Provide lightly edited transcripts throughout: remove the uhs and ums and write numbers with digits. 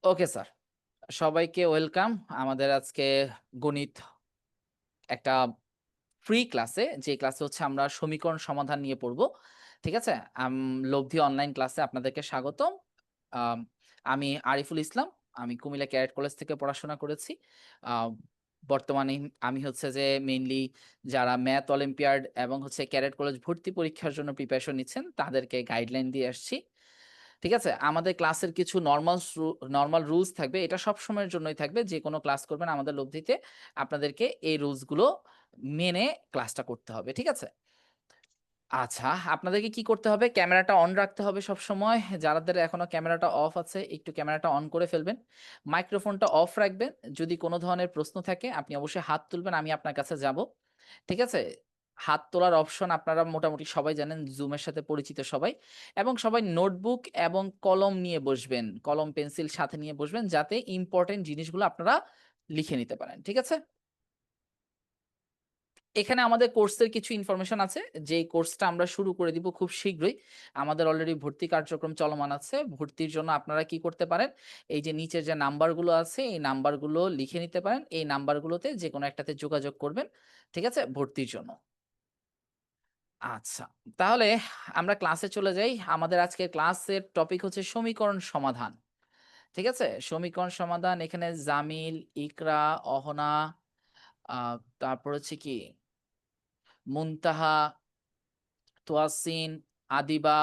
Okay sir, সবাইকে welcome আমাদের আজকে গণিত একটা ফ্রি ক্লাসে। যে ক্লাসে হচ্ছে আমরা সমীকরণ সমাধান নিয়ে পড়বো। ঠিক আছে? লব্ধি অনলাইন ক্লাসে আপনাদেরকে স্বাগতম। আম আমি আরিফুল ইসলাম। আমি কুমিল্লা ক্যাডেট কলেজ থেকে পড়াশোনা করেছি। আ বর্তমানে আমি হচ্ছে যে মেইনলি যারা ম্যাথ অলিম্পিয়াড এবং হচ্ছে ক্যাডেট কলেজ ভর্তি পরীক্ষার জন্য প্রিপারেশন নিচ্ছেন তাদেরকে গাইডলাইন দিয়ে আসছি। ঠিক আছে? আমাদের ক্লাসের কিছু নরমাল রুলস থাকবে। এটা সবসময়ের জন্যই থাকবে। যেকোনো ক্লাস করবেন আমাদের লব্ধিতে আপনাদেরকে এই রুলস গুলো মেনে ক্লাসটা করতে হবে। ঠিক আছে? আচ্ছা, আপনাদেরকে কি করতে হবে? ক্যামেরাটা অন রাখতে হবে সবসময়। যাদের এখনো ক্যামেরাটা অফ আছে, একটু ক্যামেরাটা অন করে ফেলবেন। মাইক্রোফোনটা অফ রাখবেন। যদি কোন ধরনের প্রশ্ন থাকে আপনি অবশ্যই হাত তুলবেন, আমি আপনার কাছে যাব। ঠিক আছে? হাত তোলার অপশন আপনারা মোটামুটি সবাই জানেন, Zoom এর সাথে পরিচিত সবাই। এবং সবাই নোটবুক এবং কলম নিয়ে বসবেন। কলম, পেন্সিল সাথে নিয়ে বসবেন যাতে ইম্পোর্টেন্ট জিনিসগুলো আপনারা লিখে নিতে পারেন। ঠিক আছে? এখানে আমাদের কোর্সের কিছু ইনফরমেশন আছে। যেই কোর্সটা আমরা শুরু করে দিব খুব শীঘ্রই। আমাদের অলরেডি ভর্তি কার্যক্রম চলমান আছে। ভর্তির জন্য আপনারা কি করতে পারেন? এই যে নিচের যে নাম্বারগুলো আছে, এই নাম্বারগুলো লিখে নিতে পারেন। এই নাম্বারগুলোতে যেকোনো একটাতে যোগাযোগ করবেন। ঠিক আছে? ভর্তির জন্য। আচ্ছা, তাহলে আমরা ক্লাসে চলে যাই। আমাদের আজকের ক্লাসের টপিক হচ্ছে সমীকরণ সমাধান। ঠিক আছে? সমীকরণ সমাধান এখানে জামিল, ইকরা, অহনা, আ তারপর হচ্ছে কি মুনতাহা, তোয়াসিন, আদিবা,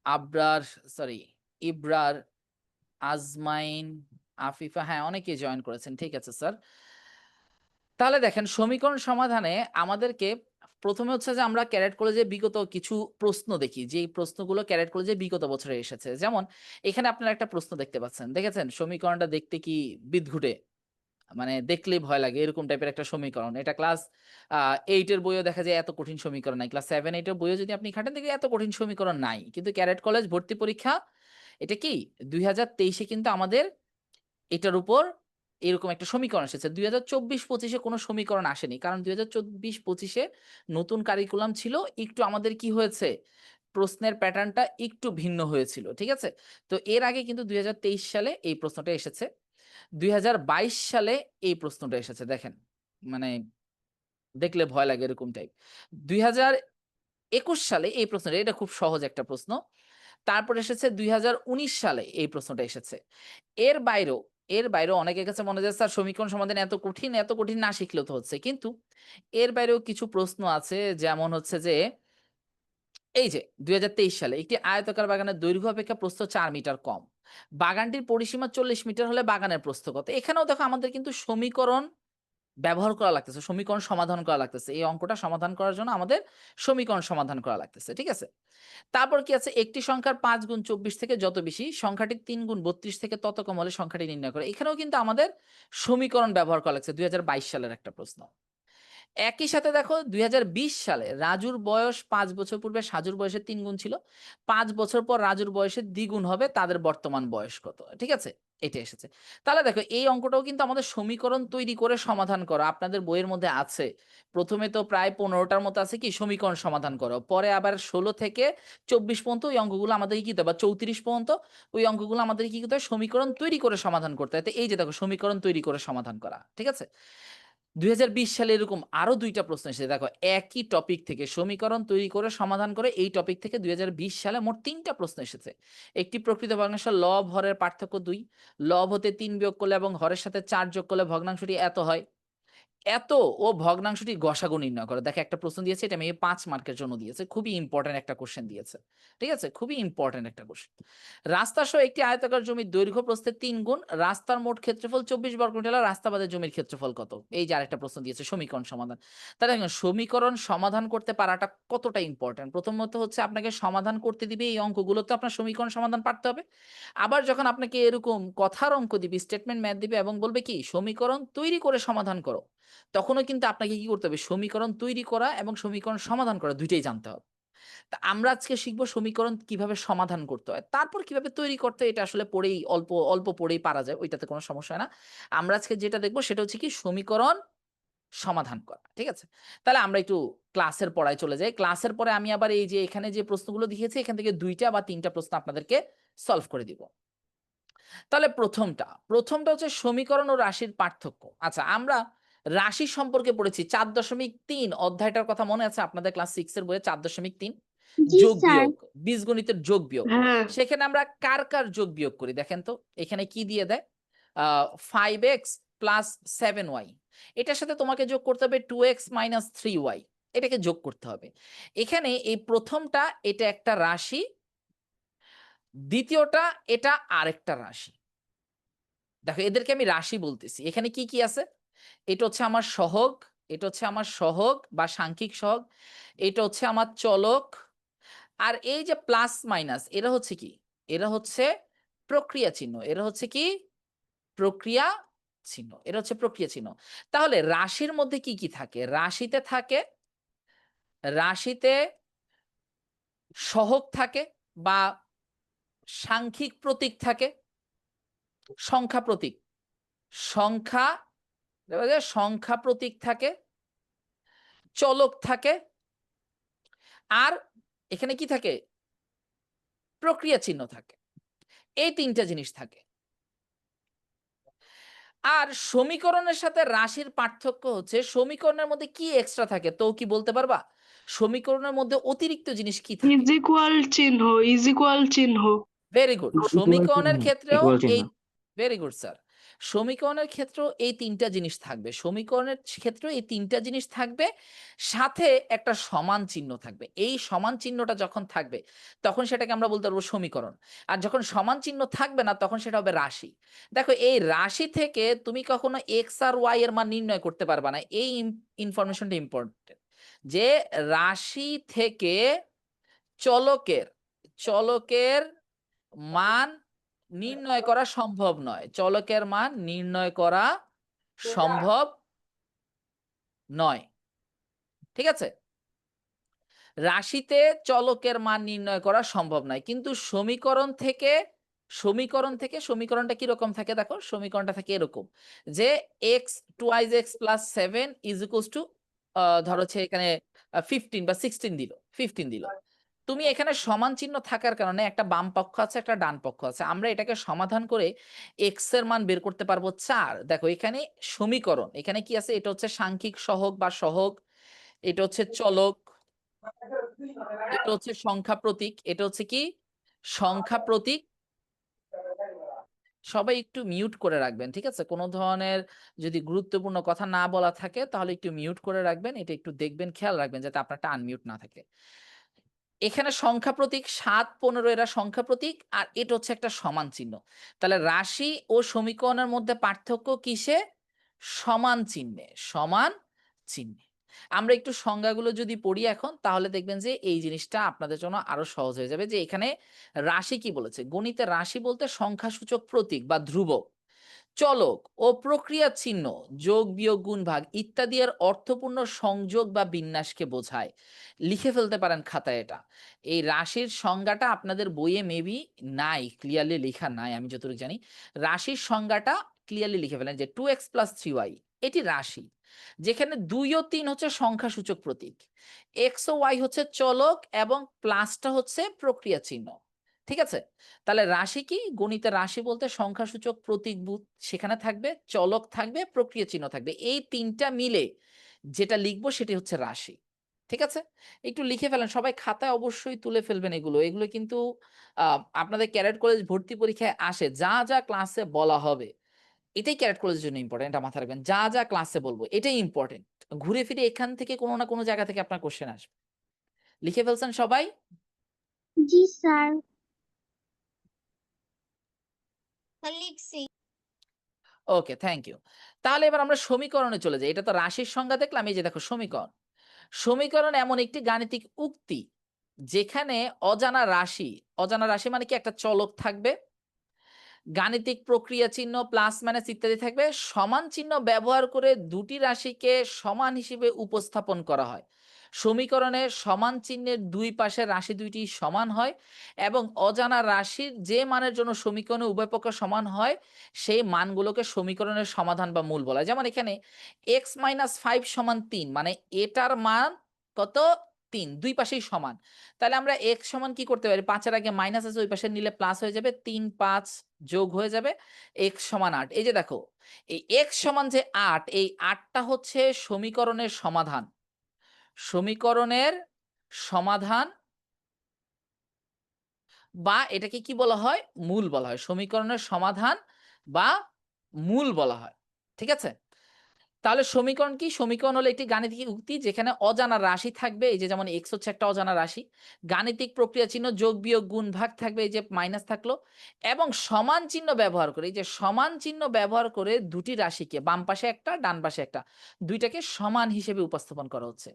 আবরার সরি ইবরার, আজমাইন, আফিফা, হ্যাঁ, অনেকেই জয়েন করেছেন। ঠিক আছে স্যার। তাহলে দেখেন সমীকরণ সমাধানে আমাদেরকে ১ম এ হচ্ছে যে আমরা ক্যাডেট কলেজে বিগত কিছু প্রশ্ন দেখি। যেই প্রশ্নগুলো ক্যাডেট কলেজে বিগত বছরে এসেছে। যেমন এখানে আপনারা একটা প্রশ্ন দেখতে পাচ্ছেন। দেখেছেন? সমীকরণটা দেখতে কি বিদঘুটে? মানে দেখলেই ভয় লাগে এরকম টাইপের একটা সমীকরণ। এটা ক্লাস আ 8 এর বইয়েও দেখা যায় এত কঠিন সমীকরণ নাই। ক্লাস 7-8 এর বইও যদি আপনি ঘাটেন দেখবেন এত কঠিন সমীকরণ নাই। কিন্তু ক্যাডেট কলেজ ভর্তি পরীক্ষা এটা কি ২০২৩ এ কিন্তু আমাদের এটার উপর এরকম একটা সমীকরণ এসেছে। ২০২৪-২৫ এ কোনো সমীকরণ আসেনি। কারণ ২০২৪-২৫ এ নতুন কারিকুলাম ছিল। একটু আমাদের কি হয়েছে? প্রশ্নের প্যাটার্নটা একটু ভিন্ন হয়েছিল। ঠিক আছে? তো এর আগে কিন্তু ২০২৩ সালে এই প্রশ্নটা এসেছে। ২০২২ সালে এই প্রশ্নটা এসেছে দেখেন। মানে দেখলে ভয় লাগে এরকম টাইপ। ২০২১ সালে এই প্রশ্নটা এটা খুব সহজ একটা প্রশ্ন। তারপর এসেছে ২০১৯ সালে এই প্রশ্নটা এসেছে। এর বাইরেও এর বাইরেও অনেকের কাছে মনে হয় যে স্যার সমীকরণ সমাধান এত কঠিন না শিখলেও তো হচ্ছে। কিন্তু এর বাইরেও কিছু প্রশ্ন আছে যেমন হচ্ছে যে এই যে ২০২৩ সালে একটি আয়তাকার বাগানের দৈর্ঘ্য অপেক্ষা প্রস্থ ৪ মিটার কম। বাগানটির পরিসীমা ৪০ মিটার হলে বাগানের প্রস্থ কত? এখানেও দেখো আমাদের কিন্তু সমীকরণ ব্যবহার করা লাগতেছে। সমীকরণ সমাধান করা লাগতেছে। এই অঙ্কটা সমাধান করার জন্য আমাদের সমীকরণ সমাধান করা লাগতেছে। ঠিক আছে? তারপর কি আছে? একটি সংখ্যার ৫ গুণ ২৪ থেকে যত বেশি, সংখ্যাটির ৩ গুণ ৩২ থেকে তত কম হলে সংখ্যাটি নির্ণয় করো। এখানেও কিন্তু আমাদের সমীকরণ ব্যবহার করা লাগছে। ২০২২ সালের একটা প্রশ্ন। একই সাথে দেখো ২০২০ সালে রাজুর বয়স ৫ বছর পূর্বে সাজুর বয়সের ৩ গুণ ছিল। ৫ বছর পর রাজুর বয়সের দ্বিগুণ হবে, তাদের বর্তমান বয়স কত? ঠিক আছে? এটা এসেছে। তাহলে দেখো এই অঙ্কটাও কিন্তু আমাদের সমীকরণ তৈরি করে সমাধান করা। আপনাদের বইয়ের মধ্যে আছে। ১ম এ তো প্রায় ১৫ টার মতো আছে কি সমীকরণ সমাধান করো। পরে আবার ১৬ থেকে ২৪ পর্যন্ত ওই অঙ্কগুলো আমাদেরকে কি দিতে হবে বা ৩৪ পর্যন্ত ওই অঙ্কগুলো আমাদেরকে কি করতে হয়? সমীকরণ তৈরি করে সমাধান করতে হয়। তো এই যে দেখো সমীকরণ তৈরি করে সমাধান করা। ঠিক আছে? ২০২০ সালে এরকম আরো ২ টা প্রশ্ন এসেছে। দেখো একই টপিক থেকে সমীকরণ তৈরি করে সমাধান করে এই টপিক থেকে ২০২০ সালে মোট ৩ টা প্রশ্ন এসেছে। একটি প্রকৃত ভগ্নাংশের লব হরের পার্থক্য ২। লব হতে ৩ বিয়োগ করলে এবং হরের সাথে ৪ যোগ করলে ভগ্নাংশটি এত হয়। এত ও ভগ্নাংশটির গসাগু নির্ণয় করো। দেখো একটা প্রশ্ন দিয়েছে, এটা মেবি ৫ মার্কের জন্য দিয়েছে। খুবই ইম্পোর্টেন্ট একটা কোয়েশ্চেন দিয়েছে। ঠিক আছে? খুবই ইম্পোর্টেন্ট একটা কোয়েশ্চেন। রাস্তা সহ একটি আয়তাকার জমির দৈর্ঘ্য প্রস্থের ৩ গুণ, রাস্তার মোট ক্ষেত্রফল ২৪ বর্গমিটার হলে রাস্তা বাদে জমির ক্ষেত্রফল কত? এই যে আরেকটা প্রশ্ন দিয়েছে সমীকরণ সমাধান। তাহলে দেখেন সমীকরণ সমাধান করতে পারাটা কতটা ইম্পোর্টেন্ট। প্রথমত হচ্ছে আপনাকে সমাধান করতে দিবে এই অঙ্কগুলো, তো আপনার সমীকরণ সমাধান পারতে হবে। আবার যখন আপনাকে এরকম কথার অঙ্ক দিবে, স্টেটমেন্ট ম্যাথ দিবে এবং বলবে কি সমীকরণ তৈরি করে সমাধান করো। তখনও কিন্তু আপনাকে কি করতে হবে? সমীকরণ তৈরি করা এবং সমীকরণ সমাধান করা ২ টাই জানতে হবে। তা আমরা আজকে শিখব সমীকরণ কিভাবে সমাধান করতে হয়। তারপর কিভাবে তৈরি করতে হয় এটা আসলে পড়েই অল্প পড়েই পারা যায়। ওইটাতে কোনো সমস্যা হয় না। আমরা আজকে যেটা দেখব সেটা হচ্ছে কি সমীকরণ সমাধান করা। ঠিক আছে? তাহলে আমরা একটু ক্লাসের পড়ায় চলে যাই। ক্লাসের পরে আমি আবার এই যে এখানে যে প্রশ্নগুলো দেখিয়েছি এখান থেকে ২ টা বা ৩ টা প্রশ্ন আপনাদেরকে সলভ করে দিব। তাহলে প্রথমটা হচ্ছে সমীকরণ ও রাশির পার্থক্য। আচ্ছা, আমরা রাশি সম্পর্কে পড়েছি 4.3 অধ্যায়টার কথা মনে আছে আপনাদের ক্লাস 6 এর বইয়ে 4.3 জি যোগ স্যার। বিয়োগ, বীজগণিতের যোগ বিয়োগ। হ্যাঁ। সেখানে আমরা কার যোগ বিয়োগ করি দেখেন তো, এখানে কি দিয়ে দেয়? 5x প্লাস 7y, এটার সাথে তোমাকে যোগ করতে হবে 2x মাইনাস 3y, এটাকে যোগ করতে হবে। এখানে এই প্রথমটা এটা একটা রাশি, দ্বিতীয়টা এটা আরেকটা রাশি। দেখো এদেরকে আমি রাশি বলতেছি। এখানে কি কি আছে? এটা হচ্ছে আমার সহগ, এটা হচ্ছে আমার সহগ বা সাংখ্যিক সহগ, এটা হচ্ছে আমার চলক, আর এই যে প্লাস মাইনাস এরা হচ্ছে কি? এরা হচ্ছে প্রক্রিয়া চিহ্ন। এরা হচ্ছে কি? প্রক্রিয়া চিহ্ন। এরা হচ্ছে প্রক্রিয়া চিহ্ন। তাহলে রাশির মধ্যে কি কি থাকে? রাশিতে সহগ থাকে বা সাংখ্যিক প্রতীক থাকে, সংখ্যা প্রতীক, সংখ্যা সংখ্যা প্রতীক থাকে, চলক থাকে, আর এখানে কি থাকে? প্রক্রিয়া চিহ্ন থাকে। এই ৩টা জিনিস থাকে। আর সমীকরণের সাথে রাশির পার্থক্য হচ্ছে সমীকরণের মধ্যে কি এক্সট্রা থাকে? তো কি বলতে পারবা? সমীকরণের মধ্যে অতিরিক্ত জিনিস কি থাকে? ইজ ইকুয়াল চিহ্ন। Very good. ইকুয়াল চিহ্ন, সমীকরণের ক্ষেত্রেও ইকুয়াল চিহ্ন। এই ভেরি গুড স্যার। সমীকরণের ক্ষেত্রেও এই ৩টা জিনিস থাকবে। সমীকরণের ক্ষেত্রেও এই ৩টা জিনিস থাকবে, সাথে একটা সমান চিহ্ন থাকবে। এই সমান চিহ্নটা যখন থাকবে তখন সেটাকে আমরা বলতে পারবো সমীকরণ। আর যখন সমান চিহ্ন থাকবে না তখন সেটা হবে রাশি। দেখো এই রাশি থেকে তুমি কখনো এক্স আর ওয়াই এর মান নির্ণয় করতে পারবা না। এই ইনফরমেশনটা ইম্পর্টেন্ট যে রাশি থেকে চলকের চলকের মান নির্ণয় করা সম্ভব নয়। চলকের মান নির্ণয় করা সম্ভব নয়। ঠিক আছে? রাশিতে চলকের মান নির্ণয় করা সম্ভব নয়। কিন্তু সমীকরণটা কিরকম থাকে দেখো? সমীকরণটা থাকে এরকম যে x 2x plus 7 is equals two ধরো হচ্ছে এখানে 15 বা 16 দিল, 15 দিল। তুমি এখানে সমান চিহ্ন থাকার কারণে একটা বাম পক্ষ আছে, একটা ডান পক্ষ আছে। আমরা এটাকে সমাধান করে x এর মান বের করতে পারবো 4। দেখো এখানে সমীকরণ, এখানে কি আছে? এটা হচ্ছে সাংখ্যিক সহগ বা সহগ, এটা হচ্ছে চলক, এটা হচ্ছে সংখ্যা প্রতীক, এটা হচ্ছে কি? সংখ্যা প্রতীক। সবাই একটু মিউট করে রাখবেন, ঠিক আছে? কোনো ধরনের যদি গুরুত্বপূর্ণ কথা না বলা থাকে তাহলে একটু মিউট করে রাখবেন। এটা একটু দেখবেন, খেয়াল রাখবেন যাতে আপনারটা আনমিউট না থাকে। এখানে সংখ্যা প্রতীক ৭, ১৫ এরা সংখ্যা প্রতীক, আর এটা হচ্ছে একটা সমান চিহ্ন। তাহলে রাশি ও সমীকরণের মধ্যে পার্থক্য কিসে? সমান চিহ্নে, সমান চিহ্নে। আমরা একটু সংজ্ঞাগুলো যদি পড়ি এখন তাহলে দেখবেন যে এই জিনিসটা আপনাদের জন্য আরো সহজ হয়ে যাবে। যে এখানে রাশি কি বলেছে? গণিতে রাশি বলতে সংখ্যাসূচক প্রতীক বা ধ্রুবক, চলক ও প্রক্রিয়া চিহ্ন, যোগ বিয়োগ গুণ ভাগ ইত্যাদি এর অর্থপূর্ণ সংযোগ বা বিন্যাসকে বোঝায়। লিখে ফেলতে পারেন খাতায় এটা। এই রাশির সংজ্ঞাটা আপনাদের বইয়ে মেবি নাই, ক্লিয়ারলি লেখা নাই আমি যতটুকু জানি। রাশির সংজ্ঞাটা ক্লিয়ারলি লিখে ফেলেন যে 2x প্লাস 3y এটি রাশি, যেখানে 2 ও 3 হচ্ছে সংখ্যাসূচক প্রতীক, x ও y হচ্ছে চলক এবং প্লাসটা হচ্ছে প্রক্রিয়া চিহ্ন। ঠিক আছে? তাহলে রাশি কি? গণিতে রাশি বলতে সংখ্যাসূচক প্রতীক সেখানে থাকবে, চলক থাকবে, প্রক্রিয়া চিহ্ন থাকবে। এই ৩টা মিলে যেটা লিখবো সেটি হচ্ছে রাশি। ঠিক আছে? একটু লিখে ফেলেন। সবাই খাতায় অবশ্যই তুলে ফেলবেন এগুলো। এগুলো কিন্তু আপনাদের ক্যাডেট কলেজ ভর্তি পরীক্ষায় আসে। যা ক্লাসে বলা হবে এটাই ক্যাডেট কলেজের জন্য ইম্পোর্টেন্ট। এটা মাথায় রাখবেন। যা ক্লাসে বলবো এটাই ইম্পোর্টেন্ট। ঘুরে ফিরে এখান থেকে কোনো না কোনো জায়গা থেকে আপনার কোশ্চেন আসবে। লিখে ফেলছেন সবাই? জি স্যার। লিখছি। ওকে, থ্যাংক ইউ। তাহলে এবার আমরা সমীকরণে চলে যাই। এটা তো রাশির সংজ্ঞা দেখলাম। এই যে দেখো সমীকরণ। সমীকরণ এমন একটি গাণিতিক উক্তি যেখানে অজানা রাশি মানে কি? একটা চলক থাকবে, গাণিতিক প্রক্রিয়া চিহ্ন প্লাস মাইনাস ইত্যাদি থাকবে। সমান চিহ্ন ব্যবহার করে দুটি রাশিকে সমান হিসেবে উপস্থাপন করা হয়। সমীকরণে সমান চিহ্নের দুই পাশের রাশি দুইটি সমান হয় এবং অজানা রাশির যে মানের জন্য সমীকরণে উভয় পক্ষ সমান হয় সেই মানগুলোকে সমীকরণের সমাধান বা মূল বলা হয়। যেমন এখানে x - 5 = 3 মানে এটার মান কত? 3 দুই পাশেই সমান। তাহলে আমরা x সমান কি করতে পারি? 5 এর আগে মাইনাস আছে ওই পাশে নিলে প্লাস হয়ে যাবে। 3 5 যোগ হয়ে যাবে x সমান 8। এই যে দেখো এই x সমান যে 8 এই 8 টা হচ্ছে সমীকরণের সমাধান। সমীকরণের সমাধান বা এটাকে কি বলা হয়? মূল বলা হয়। সমীকরণের সমাধান বা মূল বলা হয়। ঠিক আছে? তাহলে সমীকরণ কি? সমীকরণ হলো একটি গাণিতিক উক্তি যেখানে অজানা রাশি থাকবে। এই যে যেমন x হচ্ছে একটা অজানা রাশি। গাণিতিক প্রক্রিয়া চিহ্ন যোগ, বিয়োগ, গুণ, ভাগ থাকবে। এই যে মাইনাস থাকলো এবং সমান চিহ্ন ব্যবহার করে এই যে সমান চিহ্ন ব্যবহার করে দুটি রাশিকে বাম পাশে একটা ডান পাশে একটা দুইটাকে সমান হিসেবে উপস্থাপন করা হচ্ছে।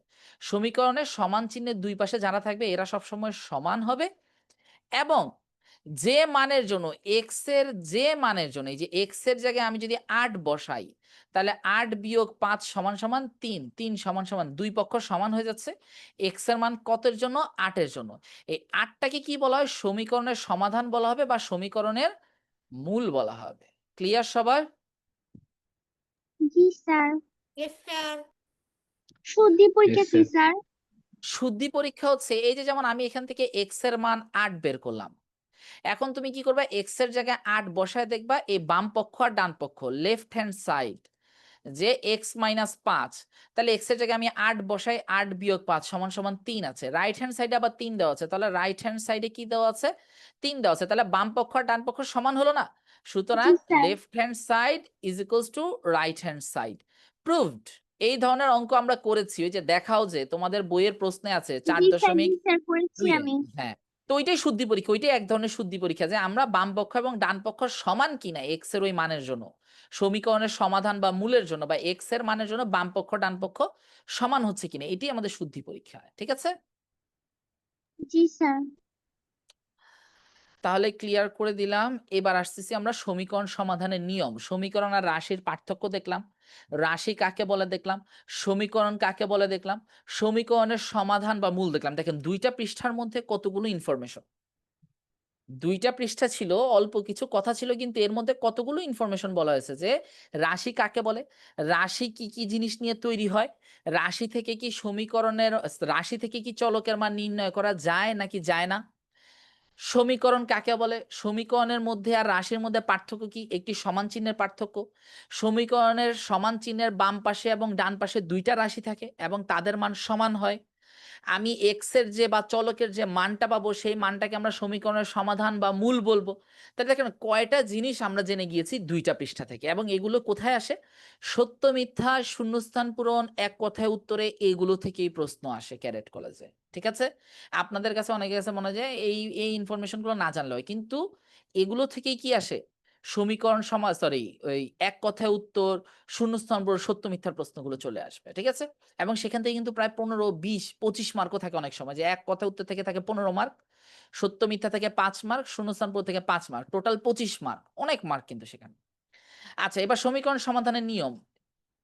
সমীকরণের সমান চিহ্নের দুই পাশে যারা থাকবে এরা সবসময় সমান হবে এবং যে মানের জন্য x এর যে মানের জন্য এই যে x এর জায়গায় আমি যদি 8 বসাই তাহলে 8 বিয়োগ 5 সমান সমান 3 3 সমান সমান দুই পক্ষ সমান হয়ে যাচ্ছে। x এর মান কতের জন্য? 8 এর জন্য। এই 8টাকে কি বলা হয়? সমীকরণের সমাধান বলা হবে বা সমীকরণের মূল বলা হবে। ক্লিয়ার সবার? জি স্যার। Yes, sir. শুদ্ধি পরীক্ষা Yes, কি sir. স্যার? শুদ্ধি পরীক্ষা হচ্ছে এই যে যেমন আমি এখান থেকে x এর মান 8 বের করলাম। এখন তুমি কি করবা? x এর জায়গায় 8 বসায় দেখবা এই বাম পক্ষ আর ডান পক্ষ লেফট হ্যান্ড সাইড যে x মাইনাস 5 তাহলে x এর জায়গায় আমি 8 বসাই 8 বিয়োগ 5 সমান সমান 3 আছে। রাইট হ্যান্ড সাইডে আবার 3 দেওয়া আছে। তাহলে রাইট হ্যান্ড সাইডে কি দেওয়া আছে? 3 দেওয়া আছে। তাহলে বাম পক্ষ আর ডান পক্ষ সমান হলো না? সুতরাং জি sir. Left hand side is equals to right hand side. Proved. এই ধরনের অঙ্ক আমরা করেছি। ওই যে দেখাও যে তোমাদের বইয়ের প্রশ্নে আছে জি স্যার, জি 4.2 স্যার করেছি এ আমি। হ্যাঁ। তো ওইটাই শুদ্ধি পরীক্ষা। ওইটাই এক ধরনের শুদ্ধি পরীক্ষা যে আমরা বাম পক্ষ এবং ডান পক্ষ সমান কিনা x এর ওই মানের জন্য। সমীকরণের সমাধান বা মূলের জন্য বা x এর মানের জন্য বাম পক্ষ ডান পক্ষ সমান হচ্ছে কিনা এটাই আমাদের শুদ্ধি পরীক্ষা। ঠিক আছে? জি স্যার। তাহলে ক্লিয়ার করে দিলাম। এবার আসতেছি আমরা সমীকরণ সমাধানের নিয়ম। সমীকরণ আর রাশির পার্থক্য দেখলাম। রাশি কাকে বলে দেখলাম। সমীকরণ কাকে বলে দেখলাম। সমীকরণের সমাধান বা মূল দেখলাম। দেখেন 2টা পৃষ্ঠার মধ্যে কতগুলো ইনফরমেশন। 2টা পৃষ্ঠা ছিল, অল্প কিছু কথা ছিল কিন্তু এর মধ্যে কতগুলো ইনফরমেশন বলা হয়েছে যে রাশি কাকে বলে, রাশি কি কি জিনিস নিয়ে তৈরি হয়, রাশি থেকে কি সমীকরণের রাশি থেকে কি চলকের মান নির্ণয় করা যায় নাকি যায় না, সমীকরণ কাকে বলে, সমীকরণের মধ্যে আর রাশির মধ্যে পার্থক্য কি, একটি সমান চিহ্নের পার্থক্য, সমীকরণের সমান চিহ্নের বাম পাশে এবং ডান পাশে 2টা রাশি থাকে এবং তাদের মান সমান হয়। আমি এক্স এর যে বা চলকের যে মানটা পাবো সেই মানটাকে আমরা সমীকরণের সমাধান বা মূল বলবো। তাহলে দেখেন কয়টা জিনিস আমরা জেনে গিয়েছি 2টা পৃষ্ঠা থেকে এবং এগুলো কোথায় আসে? সত্য মিথ্যা, শূন্যস্থান পূরণ, এক কথায় উত্তরে এগুলো থেকেই প্রশ্ন আসে ক্যাডেট কলেজে। ঠিক আছে? আপনাদের কাছে অনেকের কাছে মনে হয় যে এই ইনফরমেশন গুলো না জানলে হয় কিন্তু এগুলো থেকেই কি আসে? সমীকরণ সরি ওই এক কথায় উত্তর, শূন্যস্থান পূরণ, সত্য মিথ্যার প্রশ্নগুলো চলে আসবে। ঠিক আছে? এবং সেখান থেকে কিন্তু প্রায় 15 20 25 মার্কও থাকে অনেক সময় যে এক কথা উত্তর থেকে থাকে 15 মার্ক, সত্য মিথ্যা থেকে 5 মার্ক, শূন্যস্থান পূরণ থেকে 5 মার্ক, টোটাল 25 মার্ক। অনেক মার্ক কিন্তু সেখানে। আচ্ছা এবার সমীকরণ সমাধানের নিয়ম।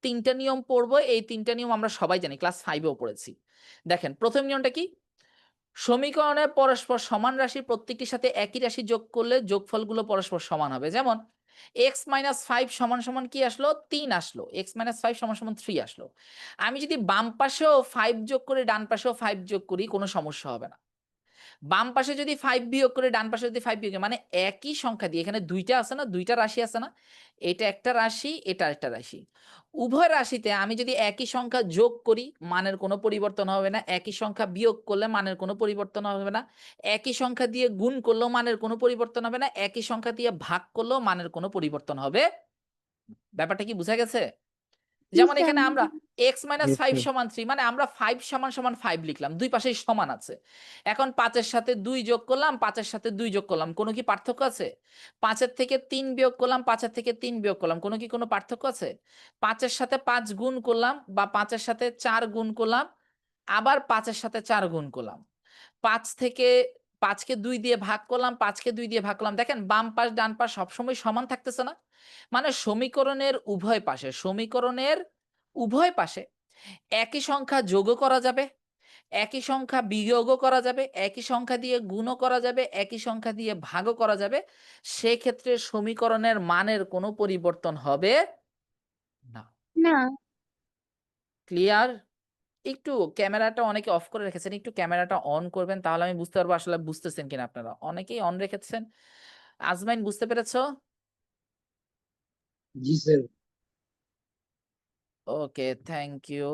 3টা নিয়ম পড়বো। এই 3টা নিয়ম আমরা সবাই জানি, ক্লাস 5এও পড়েছি। দেখেন প্রথম নিয়মটা কি? সমীকরণে পরস্পর সমান রাশির প্রত্যেকটির সাথে একই রাশি যোগ করলে যোগফলগুলো পরস্পর সমান হবে। যেমন x মাইনাস 5 সমান সমান কি আসলো? 3 আসলো। x মাইনাস 5 সমান সমান 3 আসলো। আমি যদি বাম পাশেও 5 যোগ করি ডান পাশেও 5 যোগ করি কোনো সমস্যা হবে না। বাম পাশে যদি 5 বিয়োগ করে ডান পাশে যদি 5 বিয়োগ মানে একই সংখ্যা দিয়ে এখানে 2টা আছে না, 2টা রাশি আছে না, এটা একটা রাশি এটা একটা রাশি, উভয় রাশিতে আমি যদি একই সংখ্যা যোগ করি মানের কোনো পরিবর্তন হবে না, একই সংখ্যা বিয়োগ করলে মানের কোনো পরিবর্তন হবে না, একই সংখ্যা দিয়ে গুণ করলেও মানের কোনো পরিবর্তন হবে না, একই সংখ্যা দিয়ে ভাগ করলেও মানের কোনো পরিবর্তন হবে। ব্যাপারটা কি বুঝা গেছে? জি যেমন স্যার। এখানে আমরা x মাইনাস Yes, 5 sir. সমান 3 মানে আমরা 5 সমান সমান 5 লিখলাম, দুই পাশেই সমান আছে। এখন 5 এর সাথে 2 যোগ করলাম, 5 এর সাথে 2 যোগ করলাম, কোনো কি পার্থক্য আছে? 5 এর থেকে 3 বিয়োগ করলাম, 5 এর থেকে 3 বিয়োগ করলাম, কোনো কি কোনো পার্থক্য আছে? 5 এর সাথে 5 গুণ করলাম বা 5 এর সাথে 4 গুণ করলাম, আবার 5 এর সাথে 4 গুণ করলাম, 5 থেকে 5 কে 2 দিয়ে ভাগ করলাম, 5 কে 2 দিয়ে ভাগ করলাম। দেখেন বাম পাশ ডান পাশ সবসময় সমান থাকতেছে না? মানে সমীকরণের উভয় পাশে একই সংখ্যা যোগও করা যাবে, একই সংখ্যা বিয়োগও করা যাবে, একই সংখ্যা দিয়ে গুণও করা যাবে, একই সংখ্যা দিয়ে ভাগও করা যাবে। সেক্ষেত্রে সমীকরণের মানের কোনো পরিবর্তন হবে না। না। ক্লিয়ার? একটু ক্যামেরাটা অনেকে অফ করে রেখেছেন, একটু ক্যামেরাটা অন করবেন, তাহলে আমি বুঝতে পারবো আসলে বুঝতেছেন কিনা আপনারা। অনেকেই অন রেখেছেন। আজমাইন, বুঝতে পেরেছো? জি স্যার। Okay, thank you.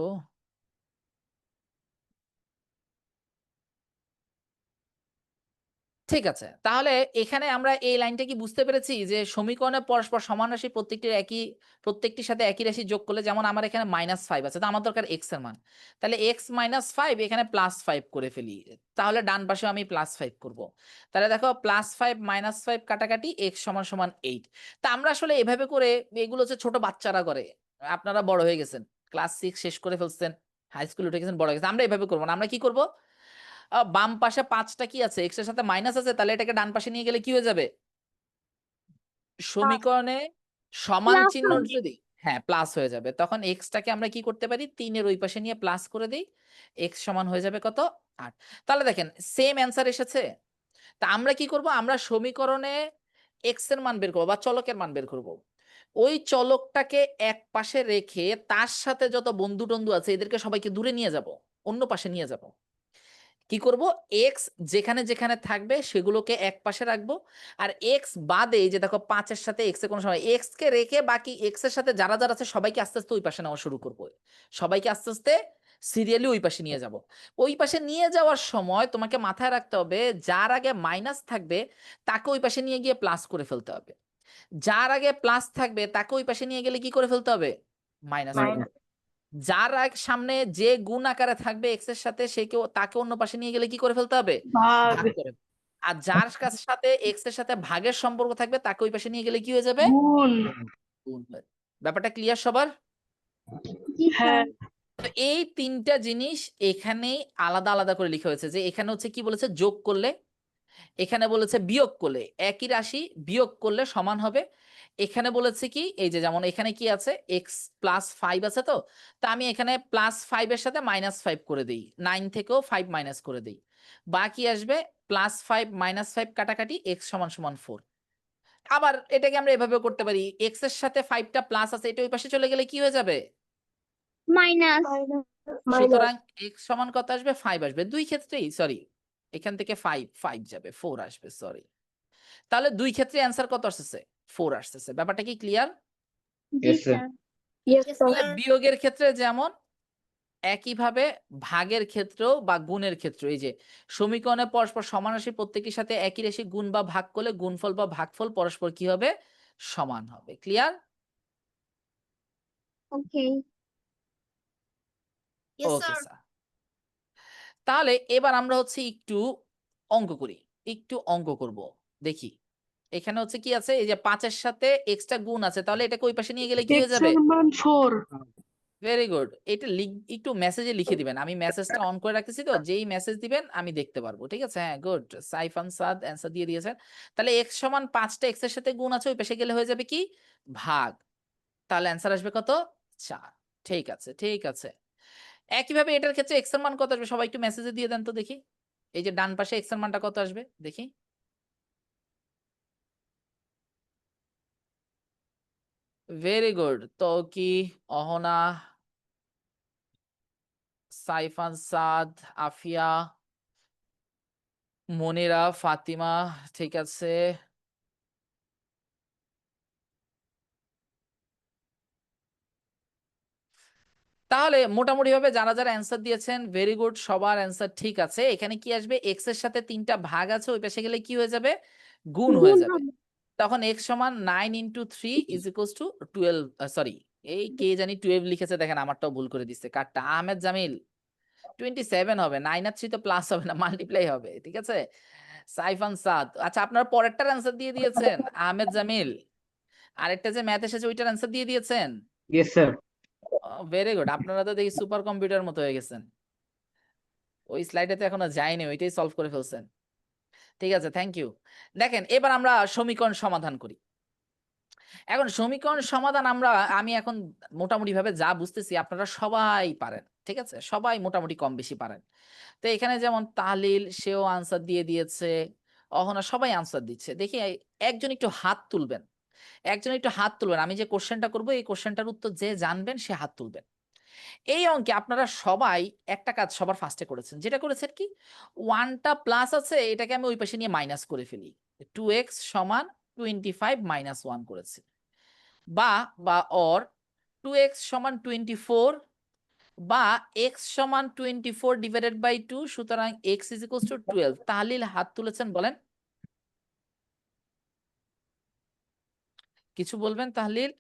ঠিক আছে, তাহলে এখানে আমরা এই লাইনটা কি বুঝতে পেরেছি যে সমীকরণে পরস্পর সমান রাশি প্রত্যেকটির সাথে একই রাশি যোগ করলে, যেমন আমার এখানে -5 আছে, তো আমার দরকার এক্স এর মান, তাহলে x-5 এখানে +5 করে ফেলি, তাহলে ডান পাশে আমি +5 করব। তাহলে দেখো +5 -5 কাটাকাটি x = 8। তা আমরা আসলে এভাবে করে, এগুলো হচ্ছে ছোট বাচ্চারা করে, আপনারা বড় হয়ে গেছেন, ক্লাস 6 শেষ করে ফেলছেন, হাই স্কুল উঠে গেছেন, বড় হয়ে গেছেন, আমরা এভাবে করবো না। আমরা কি করব, বাম পাশে 5টা কি আছে, এক্স এর সাথে মাইনাস আছে, তাহলে এটাকে ডান পাশে নিয়ে গেলে কি হয়ে যাবে, সমীকরণে সমান প্লাস চিহ্ন হবে। যদি, হ্যাঁ প্লাস হয়ে যাবে, তখন এক্সটাকে আমরা কি করতে পারি, 3-এর ওই পাশে নিয়ে প্লাস করে দিই, এক্স সমান হয়ে যাবে কত, 8। তাহলে দেখেন সেম অ্যান্সার এসেছে। তা আমরা কি করব, আমরা সমীকরণে এক্স এর মান বের করবো বা চলকের মান বের করব। ওই চলকটাকে এক পাশে রেখে তার সাথে যত বন্ধু টন্ধু আছে এদেরকে সবাইকে দূরে নিয়ে যাব, অন্য পাশে নিয়ে যাব। কি করব, এক্স যেখানে যেখানে থাকবে সেগুলোকে এক পাশে রাখবো, আর এক্স বাদে, এই যে দেখো 5-এর সাথে এক্স এর কোনো সময়, এক্স কে রেখে বাকি এক্স এর সাথে যারা যারা আছে সবাইকে আস্তে আস্তে ওই পাশে নেওয়া শুরু করবো, সবাইকে আস্তে আস্তে সিরিয়ালি ওই পাশে নিয়ে যাব। ওই পাশে নিয়ে যাওয়ার সময় তোমাকে মাথায় রাখতে হবে, যার আগে মাইনাস থাকবে তাকে ওই পাশে নিয়ে গিয়ে প্লাস করে ফেলতে হবে, যার আগে প্লাস থাকবে তাকে ওই পাশে নিয়ে গেলে কি করে ফেলতে হবে, মাইনাস করে ফেলতে হবে। যার সামনে যে গুণ আকারে থাকবে এক্স এর সাথে তাকে অন্য পাশে নিয়ে গেলে কি করে ফেলতে হবে, ভাগ করে। আর যার সাথে এক্স এর সাথে ভাগের সম্পর্ক থাকবে তাকে ওই পাশে নিয়ে গেলে কি হয়ে যাবে, গুণ। গুণ হয়ে যাবে। ব্যাপারটা ক্লিয়ার সবার? জি স্যার। তো এই তিনটা জিনিস এখানেই আলাদা আলাদা করে লিখা হয়েছে, যে এখানে হচ্ছে কি বলেছে, যোগ করলে, এখানে বলেছে বিয়োগ করলে, একই রাশি বিয়োগ করলে সমান হবে। এখানে বলেছে কি, এই যে যেমন এখানে কি আছে, x+5 আছে, তো তা আমি এখানে +5 এর সাথে -5 করে দিই, 9 থেকেও 5 মাইনাস করে দিই, বাকি আসবে +5 -5 কাটাকাটি x = 4। আবার এটাকে আমরা এভাবে করতে পারি, x এর সাথে 5টা প্লাস আছে, এটা ওই পাশে চলে গেলে কি হয়ে যাবে, মাইনাস। সুতরাং x সমান কত আসবে, 5 আসবে, দুই ক্ষেত্রেই, সরি এখান থেকে 5 যাবে, 4 আসবে, সরি। তাহলে দুই ক্ষেত্রে অ্যান্সার কত আসছে, 4 আসছে। ব্যাপারটা কি ক্লিয়ার? জি Yes, sir. স্যার। Yes, তাহলে sir. বিয়োগের ক্ষেত্রে যেমন, একইভাবে ভাগের ক্ষেত্রেও বা গুণের ক্ষেত্রে, এই যে সমীকরণে পরস্পর সমান রাশি প্রত্যেকের সাথে একই রাশি গুণ বা ভাগ করলে গুণফল বা ভাগফল পরস্পর কি হবে, সমান হবে। ক্লিয়ার? ওকে। Yes, ওকে sir. স্যার। তাহলে এবার আমরা হচ্ছে একটু অঙ্ক করি, একটু অঙ্ক করব, দেখি এখানে হচ্ছে কি আছে, এই যে 5-এর সাথে এক্সট্রা গুণ আছে, তাহলে এটাকে ওই পাশে নিয়ে গেলে কি হয়ে যাবে, ভেরি গুড। এটা একটু মেসেজে লিখে দিবেন, আমি মেসেজটা অন করে রাখতেছি, তো যেই মেসেজ দিবেন আমি দেখতে পারবো, ঠিক আছে? হ্যাঁ, গুড, সাইফান সাদ অ্যান্সার দিয়ে দিয়েছেন। তাহলে x সমান 5টা এক্স এর সাথে গুণ আছে, ওই পাশে গেলে হয়ে যাবে কি, ভাগ, তাহলে অ্যান্সার আসবে কত, 4। ঠিক আছে, ঠিক আছে। একইভাবে এটার ক্ষেত্রে x এর মান কত আসবে, সবাই একটু মেসেজে দিয়ে দেন তো দেখি, এই যে ডান পাশে x এর মানটা কত আসবে দেখি, ভেরি গুড, তো কি, অহনা, সাইফান সাদ, আফিয়া, মনিরা, ফাতিমা, ঠিক আছে। তাহলে মোটামুটি ভাবে যারা যারা অ্যান্সার দিয়েছেন ভেরি গুড, সবার অ্যান্সার ঠিক আছে। এখানে কি আসবে, এক্স এর সাথে 3টা ভাগ আছে, ওই পাশে গেলে কি হয়ে যাবে, গুণ হয়ে গুণ যাবে। হবে। তখন x সমান 9 × 3 = 12, সরি এই কে জানি 12 লিখেছে, দেখেন আমারটাও ভুল করে দিচ্ছে, কারটা আহমেদ জামিল, 27 হবে, 9 আর 3 তো প্লাস হবে না, মাল্টিপ্লাই হবে, ঠিক আছে? সাইফান সাদ, আচ্ছা আপনার পরেরটার অ্যান্সার দিয়ে দিয়েছেন আহমেদ জামিল, আরেকটা যে ম্যাথ এসেছে ওইটার অ্যান্সার দিয়ে দিয়েছেন, Yes, sir. Very good. আপনারা তো দেখি সুপার কম্পিউটার মতো হয়ে গেছেন, ওই স্লাইডে তো এখনো যায়নি, ওইটাই সলভ করে ফেলছেন, ঠিক আছে, থ্যাংক ইউ। দেখেন এবার আমরা সমীকরণ সমাধান করি। এখন সমীকরণ সমাধান আমি এখন মোটামুটি ভাবে যা বুঝতেছি আপনারা সবাই পারেন, ঠিক আছে, সবাই মোটামুটি কম বেশি পারেন। তো এখানে যেমন তাহলিল, সেও আনসার দিয়ে দিয়েছে, অহনা, সবাই আনসার দিচ্ছে। দেখি একজন একটু হাত তুলবেন, একজন একটু হাত তুলবেন, আমি যে কোশ্চেনটা করবো এই কোশ্চেনটার উত্তর যে জানবেন সে হাত তুলবেন। এই অঙ্কে আপনারা সবাই একটা কাজ সবার ফার্স্টে করেছেন, যেটা করেছেন কি, ওয়ানটা প্লাস আছে, এটাকে আমি ওই পাশে নিয়ে মাইনাস করে ফেলি, 2x সমান 25 মাইনাস 1 করেছি, বা অর 2x সমান 24 বা x সমান 24 ডিভাইডেড বাই 2, সুতরাং x ইজ ইকুয়ালস টু 12। তাহলিল হাত তুলেছেন, বলেন কিছু বলবেন তাহলিল?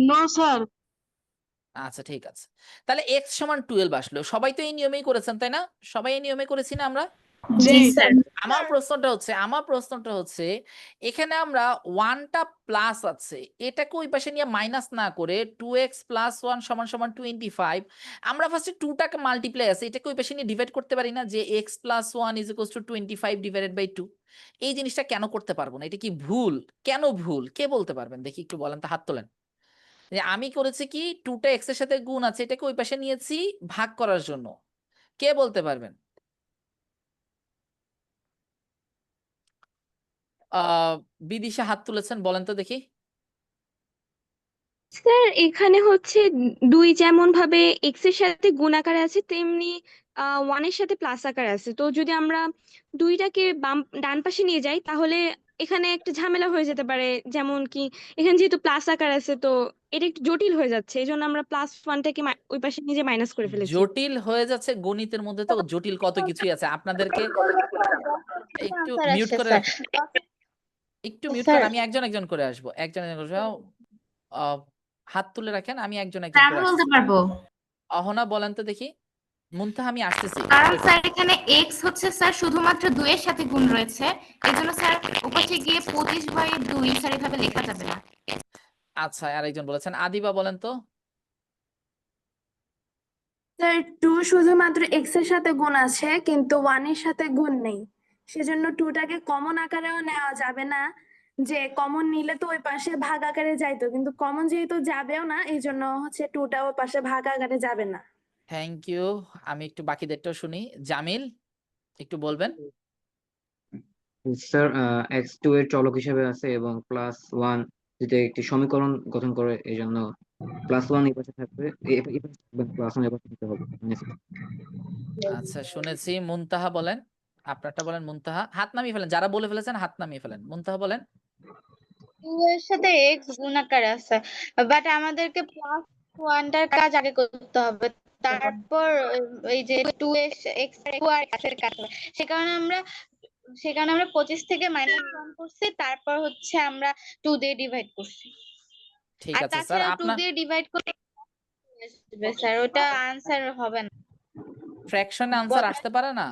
No sir. আচ্ছা ঠিক আছে, তাহলে x সমান 12 আসলো। সবাই তো এই নিয়মেই করেছেন তাই না? সবাই এই নিয়মে করেছি না আমরা? জি স্যার। আমার প্রশ্নটা হচ্ছে এখানে আমরা ওয়ানটা প্লাস আছে, এটাকে ওই পাশে নিয়ে মাইনাস না করে 2x প্লাস 1 সমান সমান 25, আমরা ফার্স্টে 2টাকে মাল্টিপ্লাই আছে, এটাকে ওই পাশে নিয়ে ডিভাইড করতে পারি না, যে x plus 1 is equals to 25 divided by 2। এই জিনিসটা কেন করতে পারবো না? এটা কি ভুল? কেন ভুল কে বলতে পারবেন দেখি, একটু বলেন তো, হাত তোলেন। যে আমি করেছি কি, 2টা x এর সাথে গুণ আছে, এটাকে ওই পাশে নিয়েছি ভাগ করার জন্য। কে বলতে পারবেন? বিদিশা হাত তুলেছেন, বলেন তো দেখি। স্যার এখানে হচ্ছে 2 যেমন ভাবে এক্স এর সাথে গুণ আকারে আছে, তেমনি 1 এর সাথে প্লাস আকারে আছে। তো যদি আমরা 2টাকে ডান পাশে নিয়ে যাই, তাহলে এখানে একটা ঝামেলা হয়ে যেতে পারে। যেমন কি, এখানে যেহেতু প্লাস আকার আছে, তো এটা একটু জটিল হয়ে যাচ্ছে। এই জন্য আমরা +1টাকে ওই পাশে নিয়ে যে মাইনাস করে ফেলেছি। জটিল হয়ে যাচ্ছে? গণিতের মধ্যে তো জটিল কত কিছুই আছে। আপনাদেরকে একটু স্যার মিউট আসছে করে স্যার। রাখেন, একটু মিউট স্যার করেন, আমি একজন একজন করে আসবো, একজন একজন করে হাত তুলে রাখেন, আমি একজন একজন স্যার করে আমি বলতে আসছি। পারবো, অহনা বলেন তো দেখি। মুনতাহা আমি আসতেছি। কারণ স্যার এখানে x হচ্ছে স্যার শুধুমাত্র 2 এর সাথে গুণ রয়েছে, এই জন্য স্যার ওপাশে গিয়ে 25/2 স্যার এভাবে লেখা যাবে না। আচ্ছা, আরেকজন বলেছেন, আদিবা বলেন তো। স্যার 2 শুধুমাত্র এক্স এর সাথে গুণ আছে, কিন্তু 1 এর সাথে গুণ নেই। সেজন্য 2টাকে কমন আকারেও নেওয়া যাবে না, যে কমন নিলে তো ওই পাশে ভাগ আকারে যাইতো, কিন্তু কমন যেহেতু যাবেও না, এই জন্য হচ্ছে 2টা ওই পাশে ভাগ আকারে যাবে না। Thank you. আমি একটু বাকিদেরটাও শুনি। জামিল একটু বলবেন। স্যার x2 এর চলক হিসেবে আছে এবং +1 যেটা একটি সমীকরণ গঠন করে, এই জন্য +1 এই পাশে থাকবে, এই পাশে থাকবে, +1 এই পাশে থাকতে হবে। আচ্ছা শুনেছি। মুনতাহা বলেন, আপনারটা বলেন। মুনতাহা হাত নামিয়ে ফেলেন, যারা বলে ফেলেছেন হাত নামিয়ে ফেলেন। মুনতাহা বলেন। 2 এর সাথে x গুণ আকারে আছে, বাট আমাদেরকে +1টার কাজ আগে করতে হবে, তারপর এই যে 2x আর x এর কাজ হবে। সে কারণে আমরা 25 থেকে -1 করছি, তারপর হচ্ছে আমরা 2 দিয়ে ডিভাইড করছি। ঠিক আর আছে স্যার, তাছাড়া 2 আপনার দিয়ে ডিভাইড করলে আসবে স্যার, ওটা আনসার হবে না। ফ্র্যাকশনে আনসার আসতে পারে না।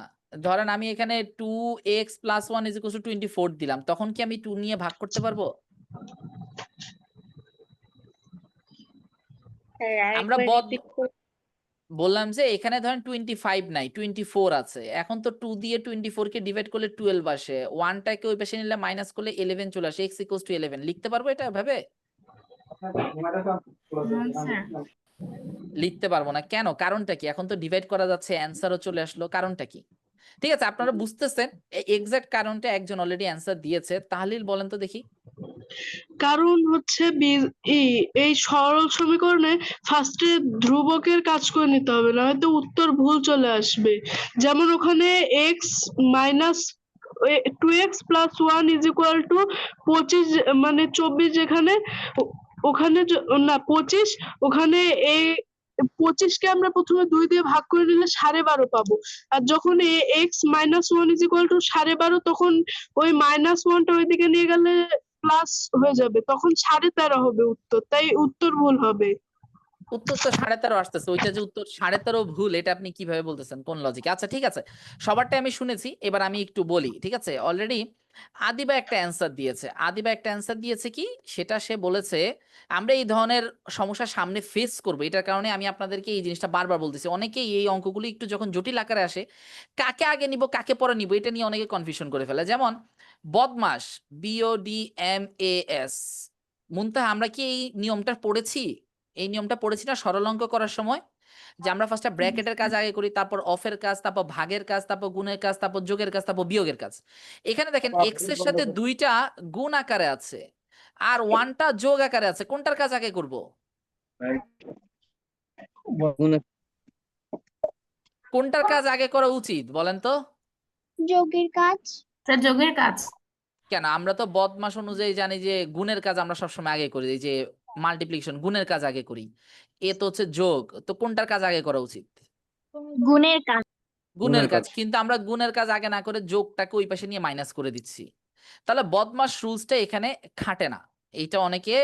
ধরেন আমি এখানে 2x + 1 = 24 দিলাম, তখন কি আমি 2 নিয়ে ভাগ করতে পারবো? স্যার আমরা আরেকবার রিপিট করুন। বললাম যে এখানে ধরেন 25 নাই, 24 আছে। এখন তো 2 দিয়ে 24 কে ডিভাইড করলে 12 আসে, 1টাকে ওই পাশে নিলে মাইনাস করলে 11 চলে আসে, x = 11 লিখতে পারবো এটা ভাবে? স্যার লিখতে পারবো না কেন? কারণটা কি? এখন তো ডিভাইড করা যাচ্ছে, অ্যান্সারও চলে আসলো, কারণটা কি? ঠিক আছে, আপনারা বুঝতেছেন এক্সাক্ট কারণটা একজন অলরেডি অ্যান্সার দিয়েছে। তাহলিল বলেন তো দেখি। কারণ হচ্ছে এই সরল সমীকরণে ফার্স্টে ধ্রুবকের কাজ করে নিতে হবে, না হয়তো উত্তর ভুল চলে আসবে। যেমন ওখানে এক্স মাইনাস 2x + 1 = 25, মানে 24, যেখানে ওখানে না 25, ওখানে এই 25কে আমরা প্রথমে 2 দিয়ে ভাগ করে নিলে 12.5 পাবো। আর যখন x - 1 = 12.5, তখন ওই -1টা ওইদিকে নিয়ে গেলে প্লাস হয়ে যাবে, তখন 13.5 হবে উত্তর, তাই উত্তর ভুল হবে। উত্তর তো 13.5 আসতেছে, ওইটা যে উত্তর 13.5 ভুল, এটা আপনি কিভাবে বলতেছেন, কোন লজিকে? আচ্ছা ঠিক আছে, সবারটাই আমি শুনেছি, এবার আমি একটু বলি। ঠিক আছে, অলরেডি আদিবা একটা অ্যান্সার দিয়েছে কি, সেটা সে বলেছে আমরা এই ধরনের সমস্যা সামনে ফেস করবো, এটার কারণে আমি আপনাদেরকে এই জিনিসটা বারবার বলতেছি। অনেকেই এই অঙ্কগুলো একটু যখন জটিল আকারে আসে, কাকে আগে নিব কাকে পরে নিব, এটা নিয়ে অনেকে কনফিউশন করে ফেলে। যেমন বদমাস, BODMAS। মুনতাহা আমরা কি এই নিয়মটা পড়েছি? এই নিয়মটা পড়েছি না সরল অঙ্ক করার সময়, যে আমরা ফার্স্টে ব্র্যাকেটের কাজ আগে করি, তারপর অফের কাজ, তারপর ভাগের কাজ, তারপর গুণের কাজ, তারপর যোগের কাজ, তারপর বিয়োগের কাজ। এখানে দেখেন এক্স এর সাথে 2টা গুণ আকারে আছে আর 1টা যোগ আকারে আছে, কোনটার কাজ আগে করব? গুণ- কোনটার কাজ আগে করা উচিত বলেন তো? যোগের কাজ। স্যার যোগের কাজ। কেন, আমরা তো বদমাশ অনুযায়ী জানি যে গুণের কাজ আমরা সবসময় আগে করি, এই যে মাল্টিপ্লিকেশন গুণের কাজ আগে করি। এ তো হচ্ছে যোগ, তো কোনটার কাজ আগে করা উচিত? গুণের কাজ। গুণের কাজ। কিন্তু আমরা গুণের কাজ আগে না করে যোগটাকে ওই পাশে নিয়ে মাইনাস করে দিচ্ছি। তাহলে বদমাস রুলসটা এখানে খাটে না। এইটা অনেকে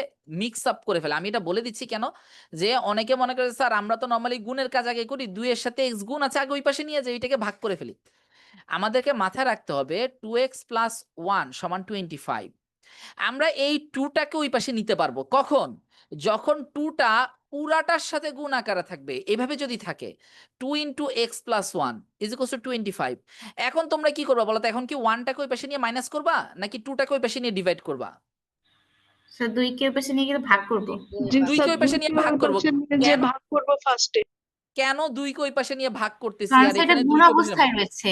মিক্স আপ করে ফেলে। আমি এটা বলে দিচ্ছি কেন, যে অনেকে মনে করে স্যার আমরা তো নর্মালি গুণের কাজ আগে করি, 2 এর সাথে এক্স গুণ আছে আগে ওই পাশে নিয়ে যাই, এটাকে ভাগ করে ফেলি। আমাদেরকে মাথায় রাখতে হবে 2x + 1 = 25। আমরা এই 2টাকে ওই পাশে নিতে পারবো কখন? যখন 2টা পুরাটার সাথে গুণ আকারে থাকবে। এভাবে যদি থাকে 2 × x + 1 = 25। এখন তোমরা কি করবা বলো তো? এখন কি 1টাকে ওই পাশে নিয়ে মাইনাস করবা নাকি 2টাকে ওই পাশে নিয়ে ডিভাইড করবা? স্যার 2 কে পাশে নিয়ে গেলে ভাগ করব। জি 2 স্যার, কে ওই পাশে নিয়ে ভাগ দুইকে করব। পাশে নিয়ে যে কেন ভাগ করবো ফার্স্টে। কেন 2 কে ওই পাশে নিয়ে ভাগ করতেছি? কারণ আর সেটা এখানে 2 গুণ কে ওই পাশে অবস্থায় রয়েছে।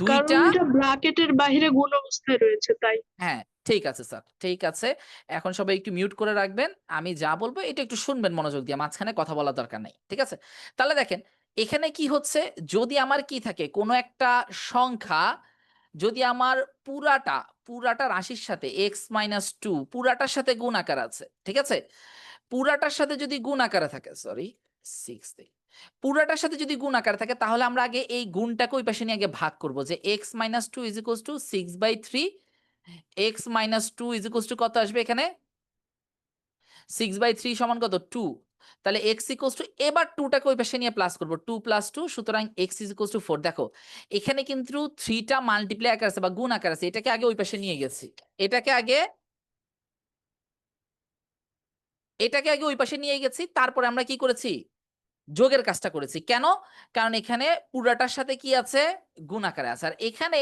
কারণ 2টা এটা ব্র্যাকেটের বাইরে গুণ অবস্থায় রয়েছে তাই। হ্যাঁ, ঠিক আছে স্যার, ঠিক আছে। এখন সবাই একটু মিউট করে রাখবেন। আমি যা বলবো এটা একটু শুনবেন মনোযোগ দিয়ে, মাঝখানে কথা বলার দরকার নাই, ঠিক আছে? তাহলে দেখেন এখানে কি হচ্ছে, যদি আমার কি থাকে কোনো একটা সংখ্যা, যদি আমার পুরাটা রাশির সাথে x - 2 পুরাটার সাথে গুণ আকার আছে, ঠিক আছে? পুরাটার সাথে যদি গুণ আকারে থাকে, সরি 6 পুরাটার সাথে যদি গুণ আকারে থাকে, তাহলে আমরা আগে এই গুণটাকে ওই পাশে নিয়ে আগে ভাগ করব, যে x - 2 = 6/3। x - 2 = কত আসবে এখানে? 6/3 সমান কত? 2। তাহলে x = এবার 2টাকে ওই পাশে নিয়ে প্লাস করব, 2 + 2, সুতরাং x = 4। দেখো এখানে কিন্তু 3টা মাল্টিপ্লাই আকার আছে বা গুণ আকার আছে, এটাকে আগে ওই পাশে নিয়ে গেছি। এটাকে আগে ওই পাশে নিয়ে গেছি, তারপরে আমরা কি করেছি? যোগের কাজটা করেছি। কেন? কারণ এখানে পুরাটার সাথে কি আছে? গুণ আকারে আছে। আর এখানে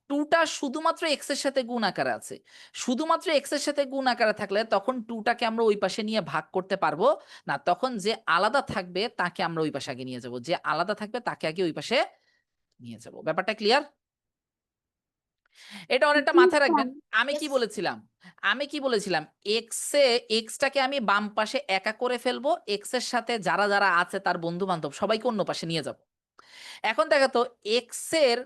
2টা শুধুমাত্র x এর সাথে গুণ আকারে আছে। শুধুমাত্র x এর সাথে গুণ আকারে থাকলে তখন 2টাকে আমরা ওই পাশে নিয়ে ভাগ করতে পারবো না। তখন যে আলাদা থাকবে তাকে আমরা ওই পাশে আগে নিয়ে যাব। যে আলাদা থাকবে তাকে আগে ওই পাশে নিয়ে যাব। ব্যাপারটা ক্লিয়ার? এটা অনেকটা জি মাথায় স্যার। রাখবেন। আমি কি বলেছিলাম? এক্সটাকে আমি বাম পাশে একা করে ফেলবো, এক্স এর সাথে যারা যারা আছে তার বন্ধু বান্ধব সবাইকে অন্য পাশে নিয়ে যাব। এখন দেখা তো এক্স এর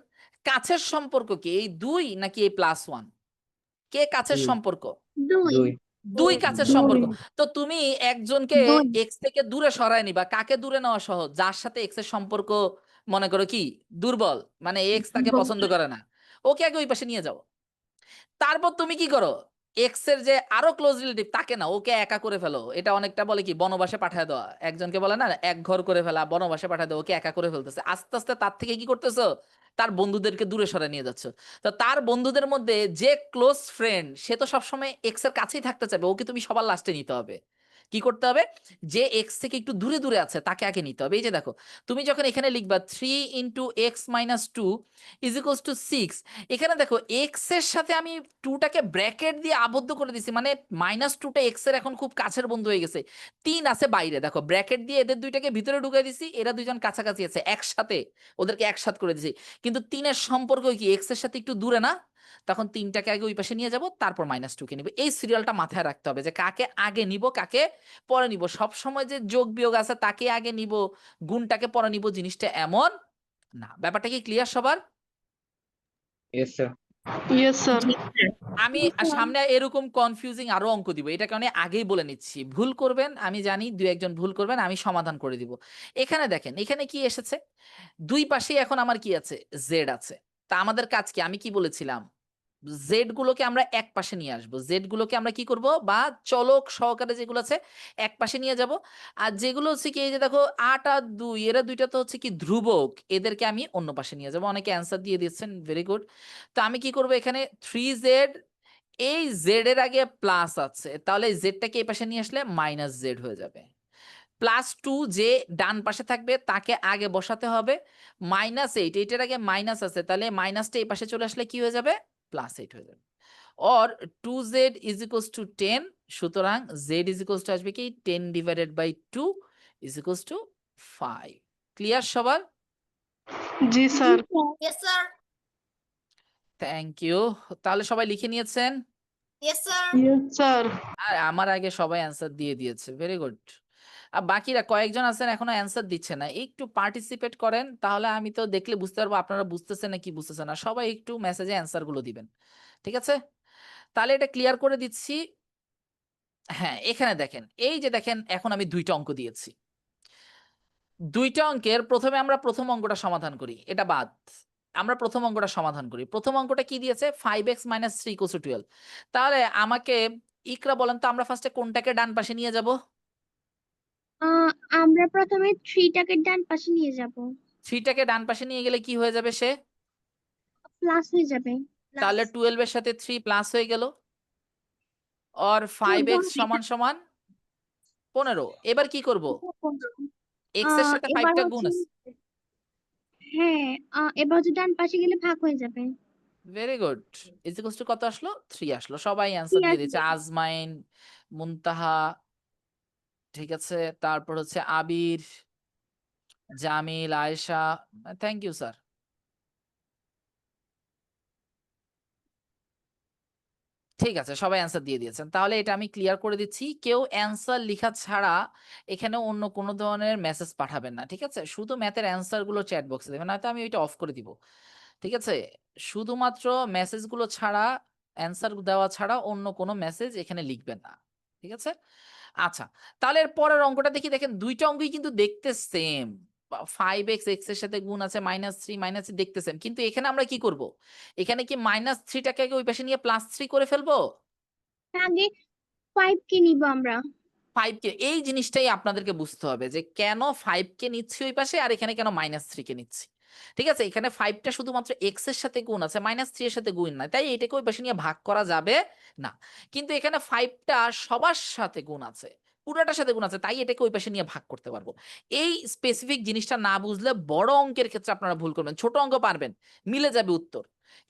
কাছের সম্পর্ক কি এই 2 নাকি এই +1? কে কাছের দুই। সম্পর্ক? 2 2 কাছের দুই। সম্পর্ক। তো তুমি একজনকে 2 এক্স থেকে দূরে সরায় নিবা, কাকে দূরে নেওয়া সহজ? যার সাথে এক্স এর সম্পর্ক মনে করো কি দুর্বল, মানে এক্স তাকে পছন্দ করে না, ওকে আগে ওই পাশে নিয়ে যাও। তারপর তুমি কি করো? এক্স এর যে আরো ক্লোজ রিলেটিভ তাকে না, ওকে একা করে ফেলো। এটা অনেকটা বলে কি বনবাসে পাঠায় দেওয়া। একজনকে বলে না এক ঘর করে ফেলা, বনবাসে পাঠায় দেওয়া, ওকে একা করে ফেলতেছে। আস্তে আস্তে তার থেকে কি করতেছো? তার বন্ধুদেরকে দূরে সরে নিয়ে যাচ্ছ। তো তার বন্ধুদের মধ্যে যে ক্লোজ ফ্রেন্ড সে তো সবসময় এক্স এর কাছেই থাকতে চাইবে, ওকে তুমি সবার লাস্টে নিতে হবে। কি করতে হবে? যে এক্স থেকে একটু দূরে দূরে আছে তাকে আগে নিতে হবে। এই যে দেখো তুমি যখন এখানে লিখবা 3 × x - 2 = 6, এখানে দেখো এক্স এর সাথে আমি 2টাকে ব্র্যাকেট দিয়ে আবদ্ধ করে দিছি, মানে -2টা এক্স এর এখন খুব কাছের বন্ধু হয়ে গেছে। 3 আছে বাইরে, দেখো ব্র্যাকেট দিয়ে এদের দুইটাকে ভিতরে ঢুকিয়ে দিছি, এরা দুইজন কাছাকাছি আছে একসাথে, ওদেরকে একসাথে করে দিছি। কিন্তু 3 এর সম্পর্ক কি এক্স এর সাথে একটু দূরে না? তখন 3টাকে আগে ওই পাশে নিয়ে যাব, তারপর -2কে নিব। এই সিরিয়ালটা মাথায় রাখতে হবে যে কাকে আগে নিব কাকে পরে নিব। সব সময় যে যোগ বিয়োগ আছে তাকে আগে নিব, গুণটাকে পরে নিব, জিনিসটা এমন না। ব্যাপারটা কি ক্লিয়ার সবার? Yes sir. Yes sir. জি স্যার। আমি সামনে এরকম কনফিউজিং আরো অঙ্ক দিব, এটা কারণে আগেই বলে নিচ্ছি। ভুল করবেন আমি জানি, 2-1 জন ভুল করবেন, আমি সমাধান করে দিব। এখানে দেখেন এখানে কি এসেছে, দুই পাশে এখন আমার কি আছে? জেড আছে। তা আমাদের কাজ কি? আমি কি বলেছিলাম? জেড গুলোকে আমরা এক পাশে নিয়ে আসবো। জেড গুলোকে আমরা কি করব, বা চলক সহকারে যেগুলো আছে এক পাশে নিয়ে যাব। আর যেগুলো হচ্ছে কি এই যে দেখো 8 আর 2, এরা দুইটা তো হচ্ছে কি ধ্রুবক, এদেরকে আমি অন্য পাশে নিয়ে যাব। অনেকে অ্যান্সার দিয়ে দিচ্ছেন, ভেরি গুড। তো আমি কি করব, এখানে 3z, এই জেড এর আগে প্লাস আছে, তাহলে জেডটাকে এই পাশে নিয়ে আসলে -z হয়ে যাবে। +2 যে ডান পাশে থাকবে তাকে আগে বসাতে হবে। -8, এইটার আগে মাইনাস আছে, তাহলে মাইনাসটা এই পাশে চলে আসলে কি হয়ে যাবে? +8 হয়ে যাবে। অর 2z = 10, সুতরাং z আসবে কি 10/2 = 5। ক্লিয়ার সবার? জি sir. Yes sir. Thank you. তাহলে সবাই লিখে নিয়েছেন? Yes sir. Yes sir. আর আমার আগে সবাই অ্যান্সার দিয়ে দিয়েছে, ভেরি গুড। আর বাকিরা কয়েকজন আছেন এখনো অ্যান্সার দিচ্ছে না, একটু পার্টিসিপেট করেন, তাহলে আমি তো দেখলে বুঝতে পারবো আপনারা বুঝতেছেন না কি বুঝতেছেন না। সবাই একটু মেসেজে অ্যান্সার গুলো দিবেন, ঠিক আছে? তাহলে এটা ক্লিয়ার করে দিচ্ছি। হ্যাঁ, এখানে দেখেন, এই যে দেখেন এখন আমি 2টা অঙ্ক দিয়েছি। 2টা অঙ্কের প্রথমে আমরা প্রথম অঙ্কটা সমাধান করি, এটা বাদ। আমরা প্রথম অঙ্কটা সমাধান করি। প্রথম অঙ্কটা কি দিয়েছে? 5x - 3 = 12। তাহলে আমাকে ইকরা বলেন তো, আমরা ফার্স্টে কোনটাকে ডান পাশে নিয়ে যাব? আমরা প্রথমে 3টাকে ডান পাশে নিয়ে যাব, 3টাকে ডান পাশে নিয়ে গেলে কি হয়ে যাবে? সে প্লাস হয়ে যাবে। তাহলে 12 এর সাথে 3 প্লাস হয়ে গেল, আর 5x = 15। এবার কি করব? x এর সাথে এবার 5টা গুণ হচ্ছে, আছে। হ্যাঁ, এবার হচ্ছে ডান পাশে গেলে ভাগ হয়ে যাবে। Very good. কত আসলো? 3 আসলো। সবাই অ্যান্সার দিয়ে দিচ্ছে। আজমাইন, মুনতাহা, ঠিক আছে, তারপর হচ্ছে Abir, Jamil, Ayesha. Thank you sir. ঠিক আছে, সবাই অ্যান্সার দিয়ে দিয়েছেন। তাহলে এটা আমি ক্লিয়ার করে দিচ্ছি, কেউ অ্যান্সার লেখা ছাড়া এখানে অন্য কোনো ধরনের মেসেজ পাঠাবেন না, ঠিক আছে? শুধু ম্যাথের অ্যান্সার গুলো চ্যাট বক্সে দেবেন, নয়তো আমি ওইটা অফ করে দিব, ঠিক আছে? শুধুমাত্র মেসেজ গুলো ছাড়া, অ্যান্সার দেওয়া ছাড়া অন্য কোনো মেসেজ এখানে লিখবেন না, ঠিক আছে? আচ্ছা, তাহলে এর পরের অঙ্কটা দেখি। দেখেন 2টা অঙ্কই কিন্তু দেখতে সেম। 5x x এর সাথে গুণ আছে, -3 -3 দেখতে সেম, কিন্তু এখানে আমরা কি করব? এখানে কি -3টাকে ওই পাশে নিয়ে +3 করে ফেলবো? আগে 5 কে নিব আমরা। 5 কে, এই জিনিসটাই আপনাদেরকে বুঝতে হবে যে কেন 5 কে নিচ্ছি ওই পাশে আর এখানে কেন -3 কে নিচ্ছি। ঠিক আছে, এখানে 5টা শুধুমাত্র x এর সাথে গুণ আছে, -3 এর সাথে গুণ নয়, তাই এটাকে ওই পাশে নিয়ে ভাগ করা যাবে না। কিন্তু এখানে 5টা সবার সাথে গুণ আছে, পুরোটার সাথে গুণ আছে, তাই এটাকে ওই পাশে নিয়ে ভাগ করতে পারবো। এই স্পেসিফিক জিনিসটা না বুঝলে বড় অঙ্কের ক্ষেত্রে আপনারা ভুল করবেন। ছোট অঙ্ক পারবেন, মিলে যাবে উত্তর,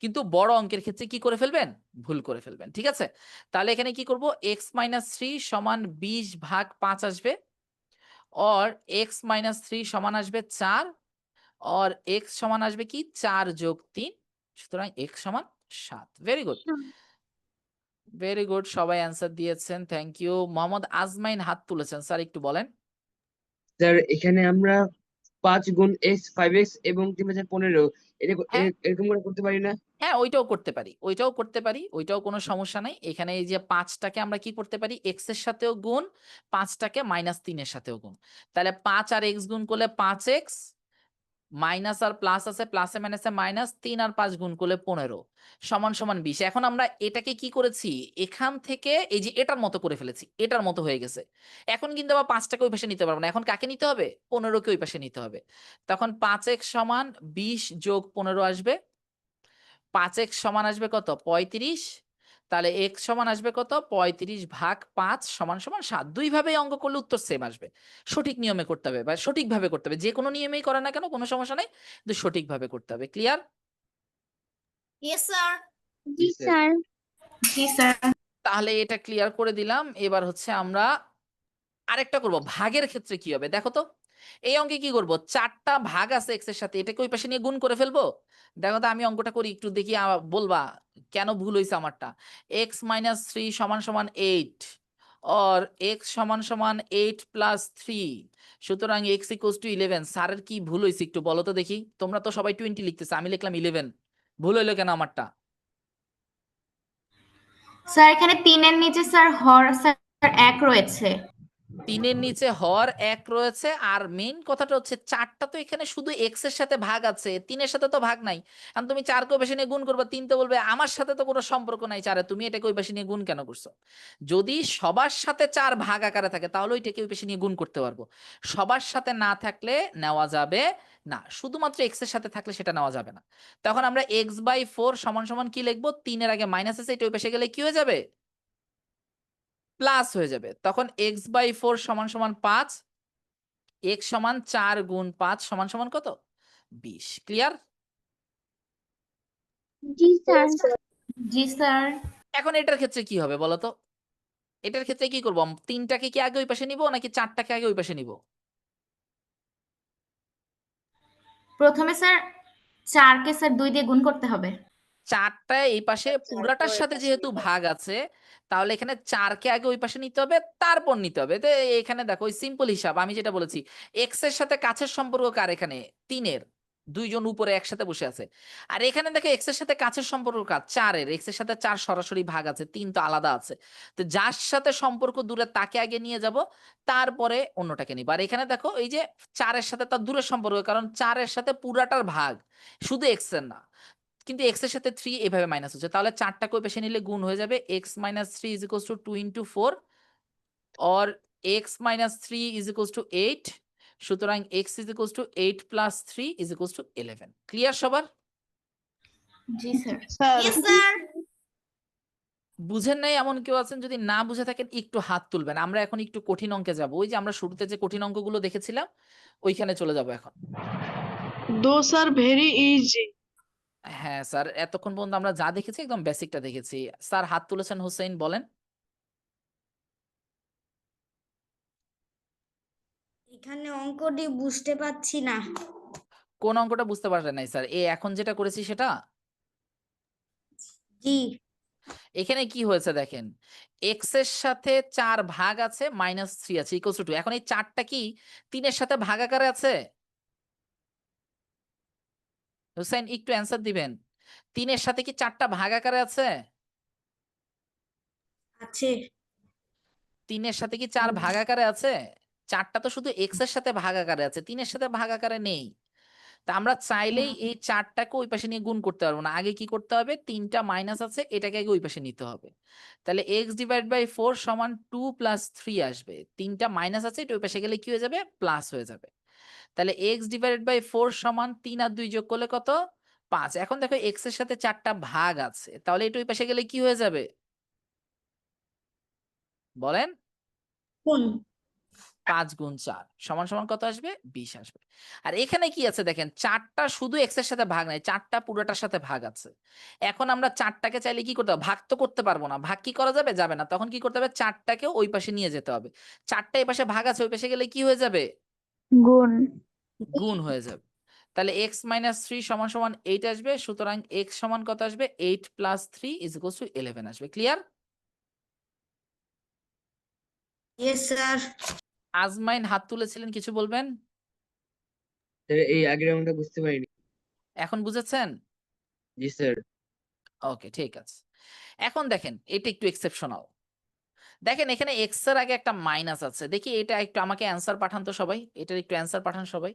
কিন্তু বড় অঙ্কের ক্ষেত্রে কি করে ফেলবেন? ভুল করে ফেলবেন, ঠিক আছে? তাহলে এখানে কি করব? x - 3 = 20/5 আসবে, और x - 3 সমান আসবে 4, और x সমান আসবে কি 4 + 3, সুতরাং x = 7। Very good, very good, সবাই অ্যান্সার দিয়েছেন, থ্যাংক ইউ। মোহাম্মদ আজমাইন হাত তুলেছেন, স্যার একটু বলেন। স্যার এখানে আমরা 5 গুণ x 5x এবং 3/15 হ্যাঁ এরকম করে করতে পারি না? হ্যাঁ, ওইটাও করতে পারি, ওইটাও করতে পারি, ওইটাও কোনো সমস্যা নাই। এখানে এই যে 5টাকে আমরা কি করতে পারি? x এর সাথেও গুণ, 5টাকে -3 এর সাথেও গুণ। তাহলে 5 আর x গুণ করলে 5x, মাইনাস আর প্লাস আছে, প্লাসে মাইনাসে মাইনাস, 3 আর 5 গুণ করলে 15 সমান সমান 20। এখন আমরা এটাকে কি করেছি? এখান থেকে এই যে এটার মতো করে ফেলেছি, এটার মতো হয়ে গেছে। এখন কিন্তু আবার 5টাকে ওই পাশে নিতে পারবো না, এখন কাকে নিতে হবে? 15কে ওই পাশে নিতে হবে। তখন 5x = 20 + 15 আসবে। 5x সমান আসবে কত? 35। তাহলে x সমান আসবে কত? 35/5 = 7। দুই ভাবে অঙ্ক করলে উত্তর সেম আসবে। সঠিক নিয়মে করতে হবে বা সঠিকভাবে করতে হবে, যে কোনো নিয়মেই করেন না কেন কোনো সমস্যা নেই, কিন্তু সঠিকভাবে করতে হবে। ক্লিয়ার? Yes sir. জি স্যার। জি স্যার। তাহলে এটা ক্লিয়ার করে দিলাম। এবার হচ্ছে আমরা আরেকটা করব, ভাগের ক্ষেত্রে কি হবে দেখো তো। এই অঙ্কে কি করব? 4টা ভাগ আছে x এর সাথে, এটাকে ওই পাশে নিয়ে গুণ করে ফেলবো। দেখো তো, আমি অঙ্কটা করি একটু দেখি, বলবা কেন ভুল হইছে আমারটা। x - 3 = 8, और x = 8 + 3, সুতরাং x = 11। স্যারের কি ভুল হইছে একটু বলো তো দেখি। তোমরা তো সবাই 20 লিখতেছে, আমি লিখলাম 11। ভুল হইলো কেন আমারটা? স্যার এখানে 3 এর নিচে স্যার হর স্যার 1 রয়েছে। 3 এর নিচে হর 1 রয়েছে, আর মেইন কথাটা হচ্ছে 4টা তো এখানে শুধু x এর সাথে ভাগ আছে, 3 এর সাথে তো ভাগ নাই। কারণ তুমি 4 কে ওই পাশে নিয়ে গুণ করবে, 3 তো বলবে আমার সাথে তো কোনো সম্পর্ক নাই 4 এর, তুমি এটাকে ওই পাশে নিয়ে গুণ কেন করছো? যদি সবার সাথে 4 ভাগ আকারে থাকে তাহলে ওইটাকে ওই পাশে নিয়ে গুণ করতে পারবো। সবার সাথে না থাকলে নেওয়া যাবে না, শুধুমাত্র x এর সাথে থাকলে সেটা নেওয়া যাবে না। তখন আমরা x/4 = কি লিখবো? 3 এর আগে মাইনাস আছে, এটা ওই পাশে গেলে কি হয়ে যাবে? প্লাস হয়ে যাবে। তখন x/4 = 5, x = 4 গুণ 5 = কত? 20। ক্লিয়ার? জি স্যার। জি স্যার। এখন এটার ক্ষেত্রে কি হবে বলো তো? এটার ক্ষেত্রে কি করব? 3টাকে কি আগে ওই পাশে নিব নাকি 4টাকে আগে ওই পাশে নিব? প্রথমে স্যার 4 কে স্যার 2 দিয়ে গুণ করতে হবে। 4টা এই পাশে পুরাটার সাথে যেহেতু ভাগ আছে, তাহলে এখানে 4কে আগে ওই পাশে নিতে হবে, তারপর নিতে হবে। তো এখানে দেখো ওই সিম্পল হিসাব আমি যেটা বলেছি, এক্স এর সাথে কাছের সম্পর্ক কার, এখানে 3-এর, দুইজন উপরে একসাথে বসে আছে। আর এখানে দেখো এক্স এর সাথে কাছের সম্পর্ক কার, 4-এর, এক্স এর সাথে 4 সরাসরি ভাগ আছে, 3 তো আলাদা আছে। তো যার সাথে সম্পর্ক দূরে তাকে আগে নিয়ে যাব, তারপরে অন্যটাকে নিব। আর এখানে দেখো এই যে 4-এর সাথে তার দূরের সম্পর্ক, কারণ 4-এর সাথে পুরাটার ভাগ, শুধু এক্স এর না, কিন্তু এক্স এর সাথে 3 এভাবে মাইনাস হচ্ছে, তাহলে 4টাকে ওই পাশে নিলে গুণ হয়ে যাবে। X minus 3 is equals two 2 into 4 or x minus 3 is equals to 8. সুতরাং x is equals to 8 plus 3 is equals to 11. Clear সবার? জি স্যার। স্যার বুঝেন নাই এমন কেউ আছেন? যদি না বুঝে থাকেন একটু হাত তুলবেন। আমরা এখন একটু কঠিন অঙ্কে যাব। ওই যে আমরা শুরুতে যে কঠিন অঙ্কগুলো দেখেছিলাম ওইখানে চলে যাব এখন। those are very easy. হ্যাঁ স্যার, এতক্ষণ পর্যন্ত আমরা যা দেখেছি একদম বেসিকটা দেখেছি। স্যার হাত তুলেছেন হোসেন, বলেন। এখানে অঙ্কটি বুঝতে পারছি না। কোন অঙ্কটা বুঝতে পারলেন নাই স্যার? এখন যেটা করেছি সেটা? জি। এখানে কি হয়েছে দেখেন, এক্স এর সাথে 4 ভাগ আছে, -3 আছে, ইকুয়ালস টু 2। এখন এই 4টা কি 3-এর সাথে ভাগ আকারে আছে? হোসেন একটু অ্যান্সার দিবেন। 3-এর সাথে কি 4টা ভাগ আকারে আছে? আছে। 3-এর সাথে কি 4 ভাগ আকারে আছে? 4টা তো শুধু এক্স এর সাথে ভাগ আকারে আছে, 3-এর সাথে ভাগ আকারে নেই। তা আমরা চাইলেই এই 4টাকে ওই পাশে নিয়ে গুণ করতে পারবো না। আগে কি করতে হবে, 3টা মাইনাস আছে, এটাকে আগে ওই পাশে নিতে হবে। তাহলে এক্স ডিভাইড বাই 4 সমান 2 প্লাস 3 আসবে। 3টা মাইনাস আছে, এটা ওই পাশে গেলে কি হয়ে যাবে, প্লাস হয়ে যাবে। তাহলে এক্স ডিভাইডেড বাই 4 সমান 3 আর 2 যোগ করলে কত, 5। এখন দেখো এক্স এর সাথে 4টা ভাগ আছে, তাহলে এটা ওই পাশে গেলে কি হয়ে যাবে বলেন? কোন 5 গুণ 4 সমান সমান কত আসবে, 20 আসবে। আর এখানে কি আছে দেখেন, 4টা শুধু এক্স এর সাথে ভাগ নাই, 4টা পুরোটার সাথে ভাগ আছে। এখন আমরা 4টাকে চাইলে কি করতে হবে, ভাগ তো করতে পারবো না। ভাগ কি করা যাবে, যাবে না। তখন কি করতে হবে, 4টাকে ওই পাশে নিয়ে যেতে হবে। 4টা এই পাশে ভাগ আছে, ওই পাশে গেলে কি হয়ে যাবে, গুণ। গুণ হয়ে যাবে। তাহলে x মাইনাস 3 সমান সমান 8 আসবে। সুতরাং x সমান কত আসবে, 8 প্লাস 3 ইজ ইকুয়ালস টু 11 আসবে। ক্লিয়ার? Yes sir. আজমাইন হাত তুলেছিলেন, কিছু বলবেন? স্যার এই আগের অঙ্কটা বুঝতে পারিনি। এখন বুঝেছেন? জি স্যার। ওকে, ঠিক আছে। এখন দেখেন এটা একটু এক্সেপশনাল। দেখেন এখানে x এর আগে একটা মাইনাস আছে। দেখি এটা একটু আমাকে অ্যান্সার পাঠান তো সবাই, এটার একটু অ্যান্সার পাঠান সবাই।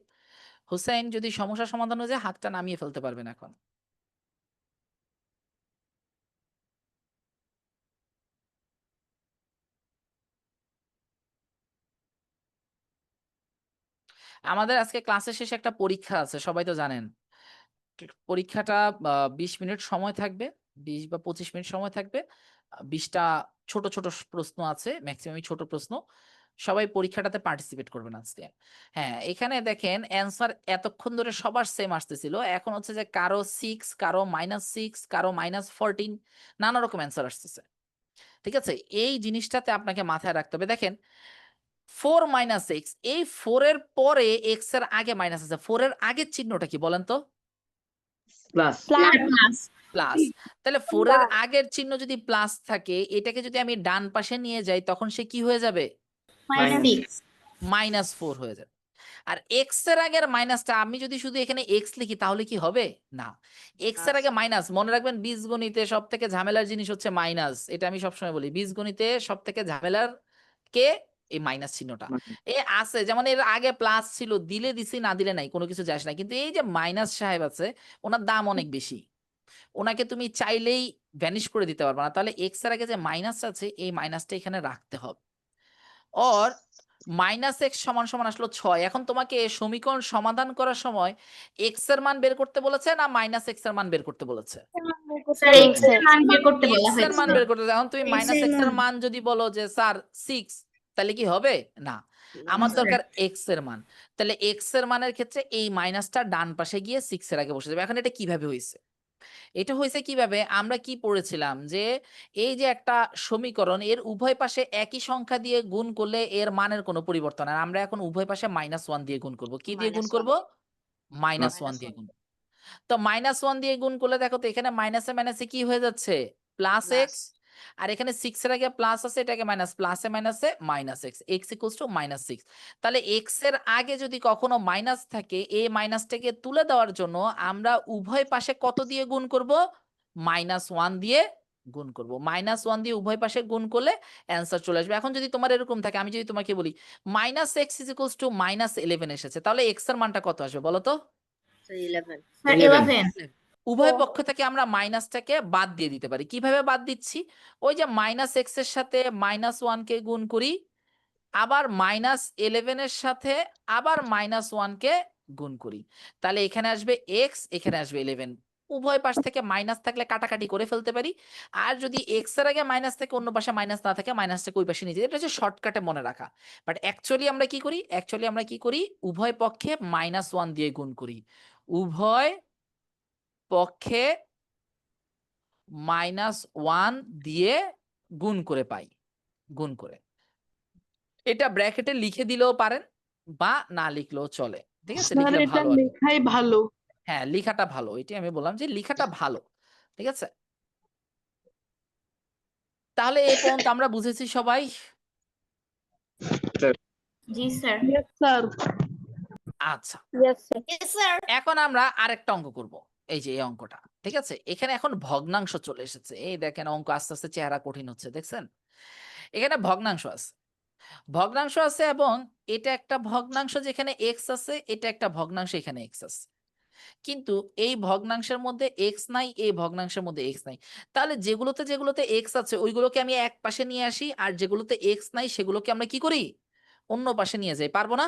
হুসাইন যদি সমস্যা সমাধান হয়ে যায় হাতটা নামিয়ে ফেলতে পারবেন এখন। আমাদের আজকে ক্লাসের শেষে একটা পরীক্ষা আছে, সবাই তো জানেন। পরীক্ষাটা 20 মিনিট সময় থাকবে, 20 বা 25 মিনিট সময় থাকবে। 20টা ছোট ছোট প্রশ্ন আছে, ম্যাক্সিমামই ছোট প্রশ্ন। সবাই পরীক্ষাটাতে পার্টিসিপেট করবেন আজকে। হ্যাঁ, এখানে দেখেন অ্যান্সার এতক্ষণ ধরে সবার সেম আসতেছিল, এখন হচ্ছে যে কারো 6, কারো -6, কারো -14, নানা রকম অ্যান্সার আসতেছে। ঠিক আছে, এই জিনিসটাতে আপনাকে মাথায় রাখতে হবে। দেখেন 4 - x, এই 4 এর পরে x এর আগে মাইনাস আছে, 4 এর আগের চিহ্নটা কি বলেন তো? প্লাস। প্লাস। তাহলে 4 এর আগের চিহ্ন যদি প্লাস থাকে, এটাকে যদি আমি ডান পাশে নিয়ে যাই তখন সে কি হয়ে যাবে, -4 হয়ে যাবে। আর x এর আগের মাইনাসটা আমি যদি শুধু এখানে x লিখি তাহলে কি হবে, না। x এর আগে মাইনাস, মনে রাখবেন বীজগণিতে সব থেকে ঝামেলার জিনিস হচ্ছে মাইনাস। এটা আমি সবসময় বলি, বীজগণিতে সব থেকে ঝামেলার কে, এই মাইনাস চিহ্নটা। এ আছে যেমন এর আগে প্লাস ছিল, দিলে দিছি না দিলে নাই, কোনো কিছু যায় না। কিন্তু এই যে মাইনাস সাহেব আছে, ওনার দাম অনেক বেশি, ওনাকে তুমি চাইলেই ভ্যানিশ করে দিতে পারবে না। তাহলে এক্স এর আগে যে মাইনাস আছে, এই মাইনাসটা এখানে রাখতে হবে। অর -x সমান সমান আসলো 6। এখন তোমাকে সমীকরণ সমাধান করার সময় x এর মান বের করতে বলেছে না -x এর মান বের করতে বলেছে? স্যার x এর মান বের করতে বলা x এর মান হয়েছে। বের করতে। এখন তুমি X এর -x এর মান। মান যদি বলো যে স্যার 6, তাহলে কি হবে, না। আমার দরকার x এর মান। তাহলে x এর মানের ক্ষেত্রে এই মাইনাসটা ডান পাশে গিয়ে 6 এর আগে বসে যাবে। এখন এটা কিভাবে হয়েছে, এটা হয়েছে কিভাবে, আমরা কি পড়েছিলাম যে এই যে একটা সমীকরণ, এর উভয় পাশে একই সংখ্যা দিয়ে গুণ করলে এর মানের কোনো পরিবর্তন হয় না। আমরা এখন উভয় পাশে -1 দিয়ে গুণ করব। কি দিয়ে গুণ করব, -1 দিয়ে গুণ। তো -1 দিয়ে গুণ করলে দেখো তো এখানে মাইনাসে মাইনাসে কি হয়ে যাচ্ছে, প্লাস এক্স। আর এখানে 6 এর আগে প্লাস আছে, এটাকে মাইনাস, প্লাসে মাইনাসে minus x, x equals to -6। তাহলে এক্স এর আগে যদি কখনো মাইনাস থাকে, এই মাইনাসটাকে তুলে দেওয়ার জন্য আমরা উভয় পাশে কত দিয়ে গুণ করব, -1 দিয়ে গুণ করব। -1 দিয়ে উভয় পাশে গুণ করলে অ্যান্সার চলে আসবে। এখন যদি তোমার এরকম থাকে, আমি যদি তোমাকে বলি -x ইজ ইকুয়ালস টু -11 এসেছে, তাহলে এক্স এর মানটা কত আসবে বলো তো? স্যার 11 11 উভয় পক্ষ থেকে আমরা মাইনাসটাকে বাদ দিয়ে দিতে পারি। কিভাবে বাদ দিচ্ছি, ওই যে -x এর সাথে -1 কে গুণ করি, আবার -11 এর সাথে আবার -1 কে গুণ করি, তাহলে এখানে আসবে x, এখানে আসবে 11। উভয় পাশ থেকে মাইনাস থাকলে কাটাকাটি করে ফেলতে পারি। আর যদি x এর আগে মাইনাস থেকে অন্য পাশে মাইনাস না থাকে, মাইনাসটাকে ওই পাশে নিয়ে যেতে, এটা হচ্ছে শর্টকাটে মনে রাখা। বাট অ্যাকচুয়ালি আমরা কি করি, উভয় পক্ষে -1 দিয়ে গুণ করি, উভয় পক্ষে -1 দিয়ে গুণ করে পাই, গুণ করে। এটা ব্র্যাকেটে লিখে দিলেও পারেন বা না লিখলেও চলে, ঠিক আছে, স্যার লিখলে এটা ভালো আর কি। লেখাই ভালো। হ্যাঁ, লিখাটা ভালো, এটাই আমি বললাম যে লিখাটা ভালো, ঠিক আছে। তাহলে এই পর্যন্ত আমরা বুঝেছি সবাই। জি স্যার। Yes, sir. আচ্ছা, Yes, sir. এখন আমরা আরেকটা অঙ্ক করব। এই যে এই অঙ্কটা, ঠিক আছে, এখানে এখন ভগ্নাংশ চলে এসেছে। এই দেখেন অঙ্ক আস্তে আস্তে চেহারা কঠিন হচ্ছে, দেখছেন? এখানে ভগ্নাংশ আছে এবং এটা একটা ভগ্নাংশ যেখানে এক্স আছে, এটা একটা ভগ্নাংশ এখানে এক্স আছে, কিন্তু এই ভগ্নাংশের মধ্যে এক্স নাই, এই ভগ্নাংশের মধ্যে এক্স নাই। তাহলে যেগুলোতে এক্স আছে ওইগুলোকে আমি এক পাশে নিয়ে আসি, আর যেগুলোতে এক্স নাই সেগুলোকে আমরা কি করি, অন্য পাশে নিয়ে যাই। পারবো না?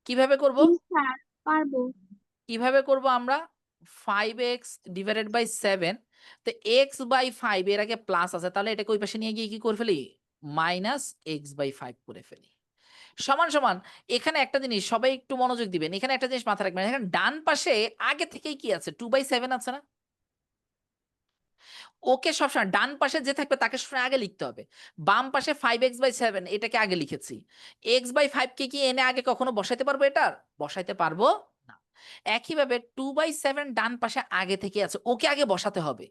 কিভাবে করব? স্যার পারবো। আমরা 5x ডিভাইডেড বাই 7, তো x বাই 5 এর আগে প্লাস আছে, তাহলে এটাকে ওই পাশে নিয়ে গিয়ে কি করে ফেলি, -x/5 করে ফেলি। সমান সমান, এখানে একটা জিনিস সবাই একটু মনোযোগ দিবেন, এখানে একটা জিনিস মাথায় রাখবেন, এখানে ডান পাশে আগে থেকেই কি আছে, 2/7 আছে না? ওকে সবসময় ডান পাশে যে থাকবে তাকে সবসময় আগে লিখতে হবে। বাম পাশে 5x/7 এটাকে আগে লিখেছি, x/5 কে কি এনে আগে কখনো বসাইতে পারবো, এটার বসাইতে পারবো না। একইভাবে 2/7 ডান পাশে আগে থেকে আছে, ওকে আগে বসাতে হবে,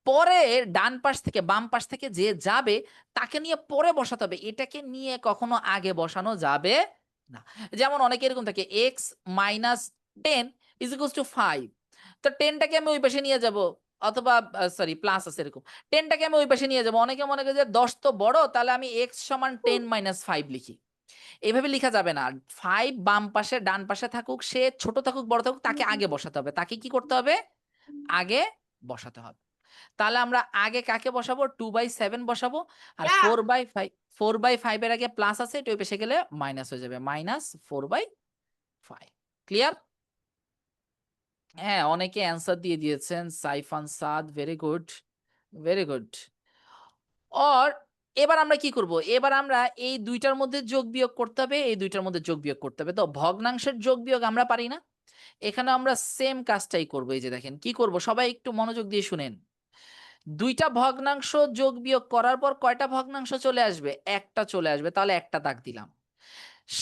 পরে ডান পাশ থেকে বাম পাশ থেকে যে যাবে তাকে নিয়ে পরে বসাতে হবে, এটাকে নিয়ে কখনো আগে বসানো যাবে না। যেমন অনেকে এরকম থাকে, x - 10 = 5, তো 10টাকে আমি ওই পাশে নিয়ে যাব, অথবা সরি প্লাস আছে এরকম, 10টাকে আমি ওই পাশে নিয়ে যাব। অনেকে মনে করে যে 10 তো বড়, তাহলে আমি x = 10 - 5 লিখি। এভাবে লিখা যাবে না। 5 বাম পাশে ডান পাশে থাকুক, সে ছোট থাকুক বড় থাকুক, তাকে আগে বসাতে হবে। তাকে কি করতে হবে, আগে বসাতে হবে। তাহলে আমরা আগে কাকে বসাবো, 2/7 বসাবো, আর 4/5 এর আগে প্লাস আছে, এটা ওই পাশে গেলে মাইনাস হয়ে যাবে, -4/5। ক্লিয়ার? হ্যাঁ, অনেকে অ্যান্সার দিয়ে দিয়েছেন, Saifan Saad, very good, very good. অর এবার আমরা কি করব, এবার আমরা এই দুইটার মধ্যে যোগ বিয়োগ করতে হবে, এই দুইটার মধ্যে যোগ বিয়োগ করতে হবে। তো ভগ্নাংশের যোগ বিয়োগ আমরা পারি না, এখানে আমরা সেম কাজটাই করব। এই যে দেখেন কি করব, সবাই একটু মনোযোগ দিয়ে শুনেন। দুইটা ভগ্নাংশ যোগ বিয়োগ করার পর কয়টা ভগ্নাংশ চলে আসবে, একটা চলে আসবে, তাহলে একটা দাগ দিলাম।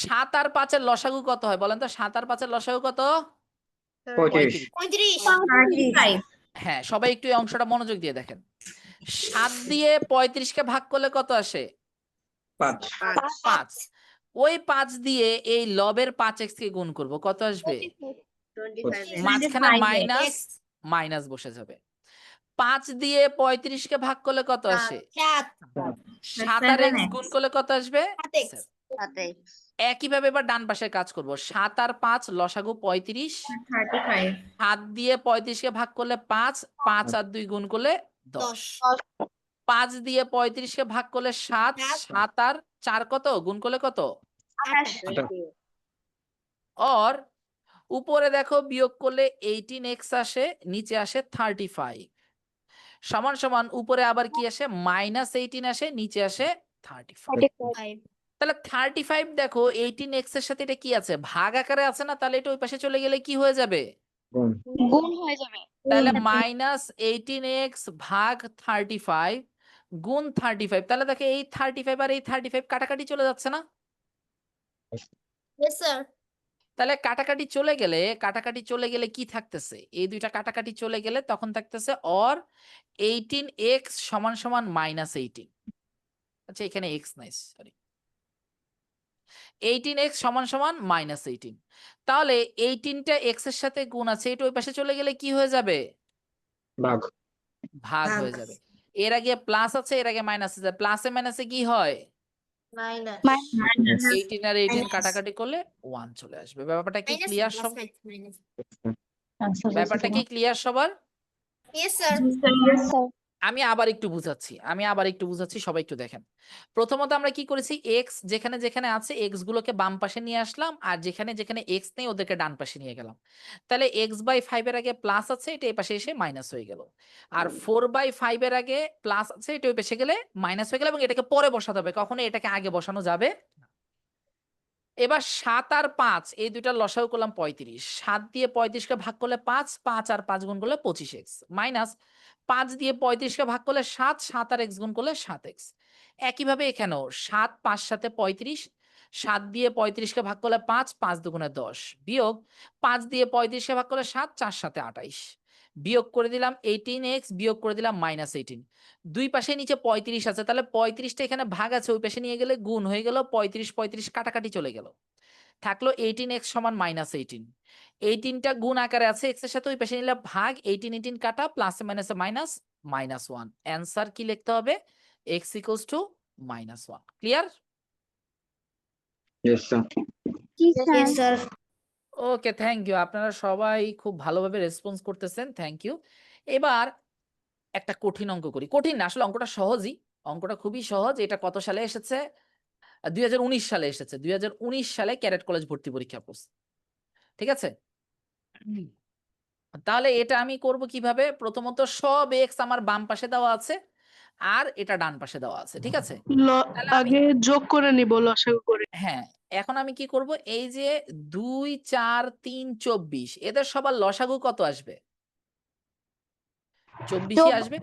7 আর 5 এর লসাগু কত হয় বলেন তো, 7 আর 5 এর লসাগু কত? 35 35 হ্যাঁ, সবাই একটু এই অংশটা মনোযোগ দিয়ে দেখেন। 7 দিয়ে 35 কে ভাগ করলে কত আসে, 5। ওই 5 দিয়ে এই লবের 5x কে গুণ করব, কত আসবে, মাঝখানে মাইনাস বসে যাবে। 5 দিয়ে 35 কে ভাগ করলে কত আসে, 7 আর x গুণ করলে কত আসবে, 7। একইভাবে এবার ডান পাশের কাজ করব, 7 আর 5 লসাগু 35, 7 দিয়ে 35 কে ভাগ করলে 5, 5 আর 2 গুণ করলে 10, 5 দিয়ে 35 কে ভাগ করলে 7, 7 আর 4 কত গুণ করলে কত, 28 और উপরে দেখো বিয়োগ করলে 18x আসে, নিচে আসে 35, সমান সমান উপরে আবার কি আসে, -18 আসে, নিচে আসে 35। তাহলে 35 দেখো 18x এর সাথে এটা কি আছে, ভাগ আকারে আছে না, তাহলে এটা ওই পাশে চলে গেলে কি হয়ে যাবে, গুণ। গুণ হয়ে যাবে। তাহলে -18x ভাগ 35 গুণ 35, তাহলে দেখো এই 35 আর এই 35 কাটাকাটি চলে যাচ্ছে না, Yes, sir. তাহলে কাটাকাটি চলে গেলে কি থাকতেছে? এই দুইটা কাটাকাটি চলে গেলে তখন থাকতেছে অর 18x সমান সমান -18। আচ্ছা এখানে x নাই, সরি। 18x সমান সমান -18। তাহলে 18টা x এর সাথে গুণ আছে, এটা ওই পাশে চলে গেলে কি হয়ে যাবে? ভাগ। ভাগ হয়ে যাবে। এর আগে প্লাস আছে, এর আগে মাইনাস আছে, প্লাসে মাইনাসে কি হয়? মাইনাস 18 আর 18 কাটাকাটি করলে 1 চলে আসবে। ব্যাপারটা কি ক্লিয়ার সব? ব্যাপারটা কি ক্লিয়ার সবার? ইয়েস স্যার আমি আবার একটু বুঝাচ্ছি, সবাই একটু দেখেন। প্রথমত আমরা কি করেছি, এক্স যেখানে যেখানে আছে এক্স গুলোকে বাম পাশে নিয়ে আসলাম, আর যেখানে যেখানে এক্স নেই ওদেরকে ডান পাশে নিয়ে গেলাম। তাহলে x/5 এর আগে প্লাস আছে, এটা এই পাশে এসে মাইনাস হয়ে গেল। আর 4/5 এর আগে প্লাস আছে, এটা ওই পাশে গেলে মাইনাস হয়ে গেল, এবং এটাকে পরে বসাতে হবে, কখনো এটাকে আগে বসানো যাবে না। এবার 7 আর 5 এই দুইটার লসাগু করলাম 35। 7 দিয়ে 35কে ভাগ করলে 5, 5 আর 5 গুণ করলে 25x, মাইনাস 5 দিয়ে 35কে ভাগ করলে 7, 7 আর x গুণ করলে 7x। একইভাবে এখানেও 7 5 সাথে 35, 7 দিয়ে 35কে ভাগ করলে 5, 5 দুগুণে 10, বিয়োগ 5 দিয়ে 35কে ভাগ করলে 7, 4 সাথে 28, বিয়োগ করে দিলাম 18x, বিয়োগ করে দিলাম -18। দুই পাশে নিচে 35 আছে, তাহলে 35টা এখানে ভাগ আছে, ওই পাশে নিয়ে গেলে গুণ হয়ে গেল, 35 35 কাটাকাটি চলে গেল, থাকলো 18x সমান -18। 18টা গুণ আকারে আছে, x এর সাথে ওই পাশে নিলে ভাগ, 18 18 কাটা, প্লাসে মাইনাসে মাইনাস, -1। অ্যান্সার কি লিখতে হবে? x = -1। Clear? Yes sir. Yes sir okay, thank you. আপনারা সবাই খুব ভালোভাবে রেসপন্স করতেছেন, থ্যাংক ইউ। এবার একটা কঠিন অঙ্ক করি। কঠিন না, আসলে অঙ্কটা সহজই, অঙ্কটা খুবই সহজ। এটা কত সালে এসেছে? 2019 সালে এসেছে। 2019 সালে ক্যাডেট কলেজ ভর্তি পরীক্ষা প্রশ্ন। ঠিক আছে? তাহলে এটা আমি করব কিভাবে? প্রথমত সব এক্স আমার বাম পাশে দেওয়া আছে, আর এটা ডান পাশে দেওয়া আছে। ঠিক আছে? তাহলে আমি আগে যোগ করে নিব লসাগু করে। হ্যাঁ, এখন আমি কি করব? এই যে 2 4 3 24 এদের সবার লসাগু কত আসবে? 24ই আসবে।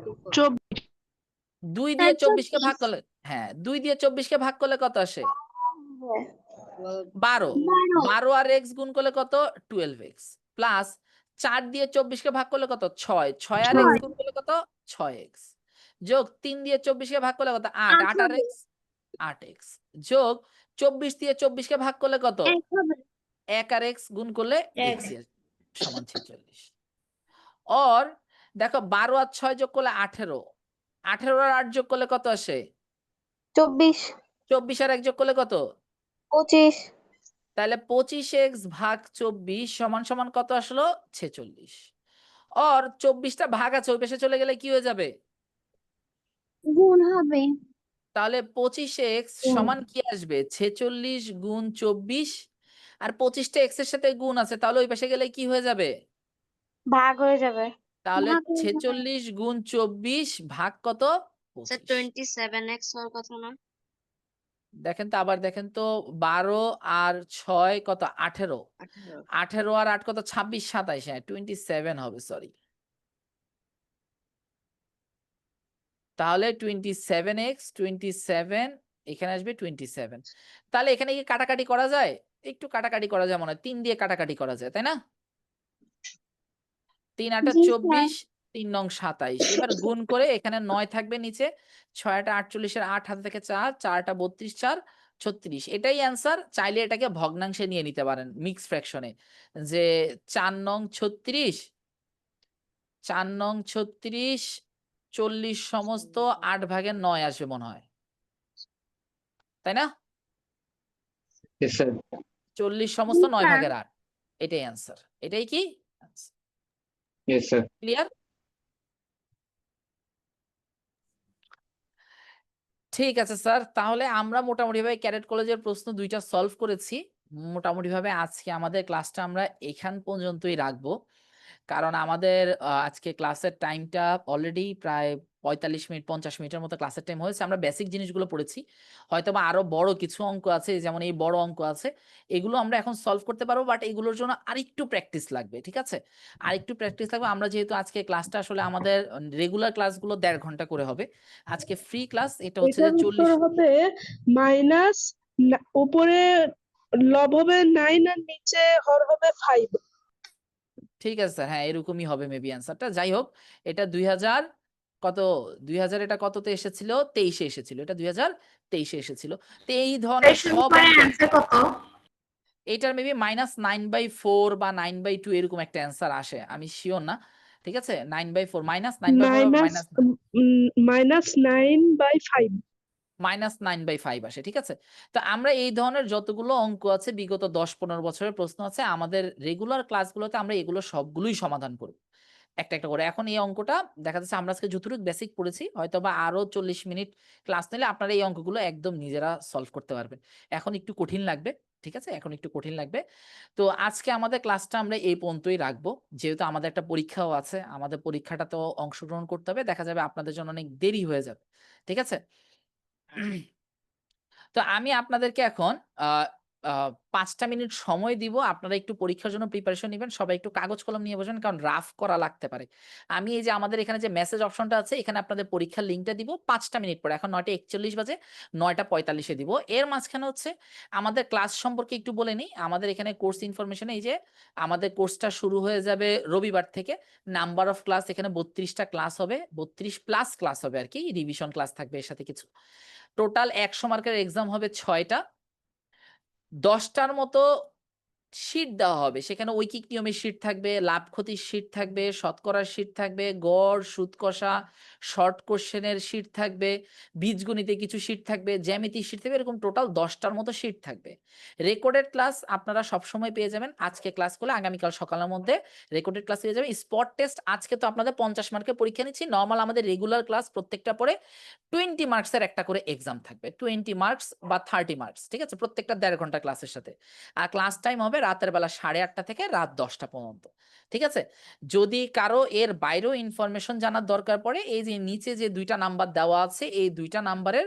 2 দিয়ে 24কে ভাগ করলে, হ্যাঁ 2 দিয়ে 24কে ভাগ করলে কত আসে? 12। 12 আর x গুণ করলে কত? 12x, প্লাস 4 দিয়ে 24কে ভাগ করলে কত? 6, 6 আর x গুণ করলে কত? 6x, যোগ 3 দিয়ে 24কে ভাগ করলে কত? 8, 8 আর x 8x, যোগ 24 দিয়ে 24কে ভাগ করলে কত? 1 আর x গুণ করলে x সমান 46। और দেখো 12 আর 6 যোগ করলে 18, 18 আর 8 যোগ করলে কত আসে? 24 24 আর 1 যোগ করলে কত? 25 তাহলে 25x ভাগ 24 সমান সমান কত আসলো? 46। और 24টা ভাগ আছে, ওই পাশে চলে গেলে কি হয়ে যাবে? গুণ হবে। তাহলে 25x সমান কি আসবে? 46 গুণ 24, আর 25টা x এর সাথে গুণ আছে, তাহলে ওই পাশে গেলে কি হয়ে যাবে? ভাগ হয়ে যাবে। তাহলে ভাগ হয়ে যাবে। 46 গুণ 24 ভাগ কত? স্যার 25। 27x হওয়ার কথা না দেখেন তো, আবার দেখেন তো, 12 আর 6 কত? 18, 18 আর 8 কত? 26 27, হ্যাঁ 27 হবে, সরি। তাহলে 27x 27 এখানে আসবে 27। তাহলে এখানে কি কাটাকাটি করা যায়? একটু কাটাকাটি করা যায় মনে হয়, 3 দিয়ে কাটাকাটি করা যায়, তাই না? 3 8 জি স্যার। 24, 3 নং 27। এবার গুণ করে এখানে 9 থাকবে নিচে, 6 টা 48 এর 8 হাতে থেকে 4, 4 টা 32, 4 36। এটাই অ্যান্সার। চাইলে এটাকে ভগ্নাংশে নিয়ে নিতে পারেন, মিক্স ফ্র্যাকশনে, যে 4 নং 36, 4 নং 36 40 সমস্ত 8 ভাগের 9 আসবে মনে হয়, তাই না? Yes sir. 40 সমস্ত 9 স্যার। ভাগের 8, এটাই অ্যান্সার। এটাই কি ইয়েস স্যার। ক্লিয়ার? ঠিক আছে স্যার, তাহলে আমরা মোটামুটিভাবে ক্যাডেট কলেজের প্রশ্ন 2টা সলভ করেছি। মোটামুটিভাবে আজকে আমাদের ক্লাসটা আমরা এখান পর্যন্তই রাখবো, কারণ আমাদের আজকে ক্লাসের টাইমটা অলরেডি প্রায় 45 মিনিট 50 মিনিটের মতো ক্লাসের টাইম হয়েছে। আমরা বেসিক জিনিসগুলো পড়েছি, হয়তোবা আরো বড় কিছু অঙ্ক আছে, যেমন এই বড় অঙ্ক আছে, এগুলো আমরা এখন সলভ করতে পারবো, বাট এগুলোর জন্য আরেকটু প্র্যাকটিস লাগবে। ঠিক আছে, আরেকটু প্র্যাকটিস লাগবে। আমরা যেহেতু আজকে ক্লাসটা আসলে আমাদের রেগুলার ক্লাসগুলো 1.5 ঘন্টা করে হবে, আজকে ফ্রি ক্লাস, এটা হচ্ছে যে এটার উত্তর 40। হবে মাইনাস উপরে লব হবে 9 আর নিচে হর হবে 5। ঠিক আছে স্যার, হ্যাঁ এরকমই হবে মেবি অ্যান্সারটা। যাই হোক, এটা 2000 কত 2000 এটা কততে এসেছিল, 23-এ এসেছিল, এটা 2023-এ এসেছিল। তো এই ধরনের সব অঙ্ক অ্যান্সার কত? এইটার মেবি -9/4 বা 9/2 এরকম একটা অ্যান্সার আসে, আমি শিওর না। ঠিক আছে, 9/4 -9/4 -9/5। -9/5 আসে। ঠিক আছে, তো আমরা এই ধরনের যতগুলো অঙ্ক আছে বিগত 10-15 বছরের প্রশ্ন আছে আমাদের রেগুলার ক্লাসগুলোতে আমরা এগুলো সবগুলোই সমাধান করব একটা একটা করে। এখন এই অঙ্কটা দেখা যাচ্ছে আমরা আজকে যতটুকু বেসিক পড়েছি, হয়তো বা আরো 40 মিনিট ক্লাস নিলে আপনারা এই অঙ্কগুলো একদম নিজেরা সলভ করতে পারবেন। এখন একটু কঠিন লাগবে, ঠিক আছে, এখন একটু কঠিন লাগবে। তো আজকে আমাদের ক্লাসটা আমরা এই পর্যন্তই রাখবো, যেহেতু আমাদের একটা পরীক্ষাও আছে, আমাদের পরীক্ষাটাতেও অংশগ্রহণ করতে হবে, দেখা যাবে আপনাদের জন্য অনেক দেরি হয়ে যাবে। ঠিক আছে, তো আমি আপনাদেরকে এখন 5টা মিনিট সময় দিব, আপনারা একটু পরীক্ষার জন্য প্রিপারেশন নেবেন, সবাই একটু কাগজ কলম নিয়ে বসেন, কারণ রাফ করা লাগতে পারে। আমি এই যে আমাদের এখানে যে মেসেজ অপশনটা আছে, এখানে আপনাদের পরীক্ষার লিঙ্কটা দিব 5টা মিনিট পরে, এখন 9:41 বাজে, 9:45-এ দিব। এর মাঝখানে হচ্ছে আমাদের ক্লাস সম্পর্কে একটু বলে নিই। আমাদের এখানে কোর্স ইনফরমেশনে এই যে আমাদের কোর্সটা শুরু হয়ে যাবে রবিবার থেকে। নাম্বার অফ ক্লাস এখানে 32টা ক্লাস হবে, 32+ ক্লাস হবে আর কি, রিভিশন ক্লাস থাকবে এর সাথে কিছু। টোটাল 100 মার্কের এক্সাম হবে 6টা, 10টার মতো শীট দেওয়া হবে। সেখানে ঐকিক নিয়মের শীট থাকবে, লাভ ক্ষতির শীট থাকবে, শতকরার শীট থাকবে, গড়, সুদ কষা, শর্ট কোশ্চেনের শীট থাকবে, বীজগণিতে কিছু শীট থাকবে, জ্যামিতির শীট থাকবে, এরকম টোটাল 10টার মতো শীট থাকবে। রেকর্ডেড ক্লাস আপনারা সবসময় পেয়ে যাবেন, আজকে ক্লাস করলে আগামীকাল সকালের মধ্যে রেকর্ডেড ক্লাস পেয়ে যাবেন। স্পট টেস্ট আজকে তো আপনাদের 50 মার্কের পরীক্ষা নিচ্ছি, নর্মাল আমাদের রেগুলার ক্লাস প্রত্যেকটা পরে 20 মার্কসের একটা করে এক্সাম থাকবে, 20 মার্কস বা 30 মার্কস। ঠিক আছে, প্রত্যেকটা 1.5 ঘন্টা ক্লাসের সাথে। আর ক্লাস টাইম হবে রাতের বেলা 8:30 থেকে রাত 10টা পর্যন্ত। ঠিক আছে, যদি কারো এর বাইরেও ইনফরমেশন জানার দরকার পড়ে, এই যে নিচে যে 2টা নাম্বার দেওয়া আছে, এই 2টা নাম্বারের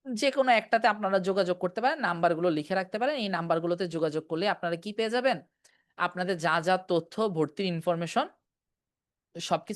যে কোনো একটাতে আপনারা যোগাযোগ করতে পারেন, নাম্বারগুলো লিখে রাখতে পারেন। এই নাম্বারগুলোতে যোগাযোগ করলে আপনারা কি পেয়ে যাবেন, আপনাদের যা যা তথ্য, ভর্তির ইনফরমেশন সবকিছু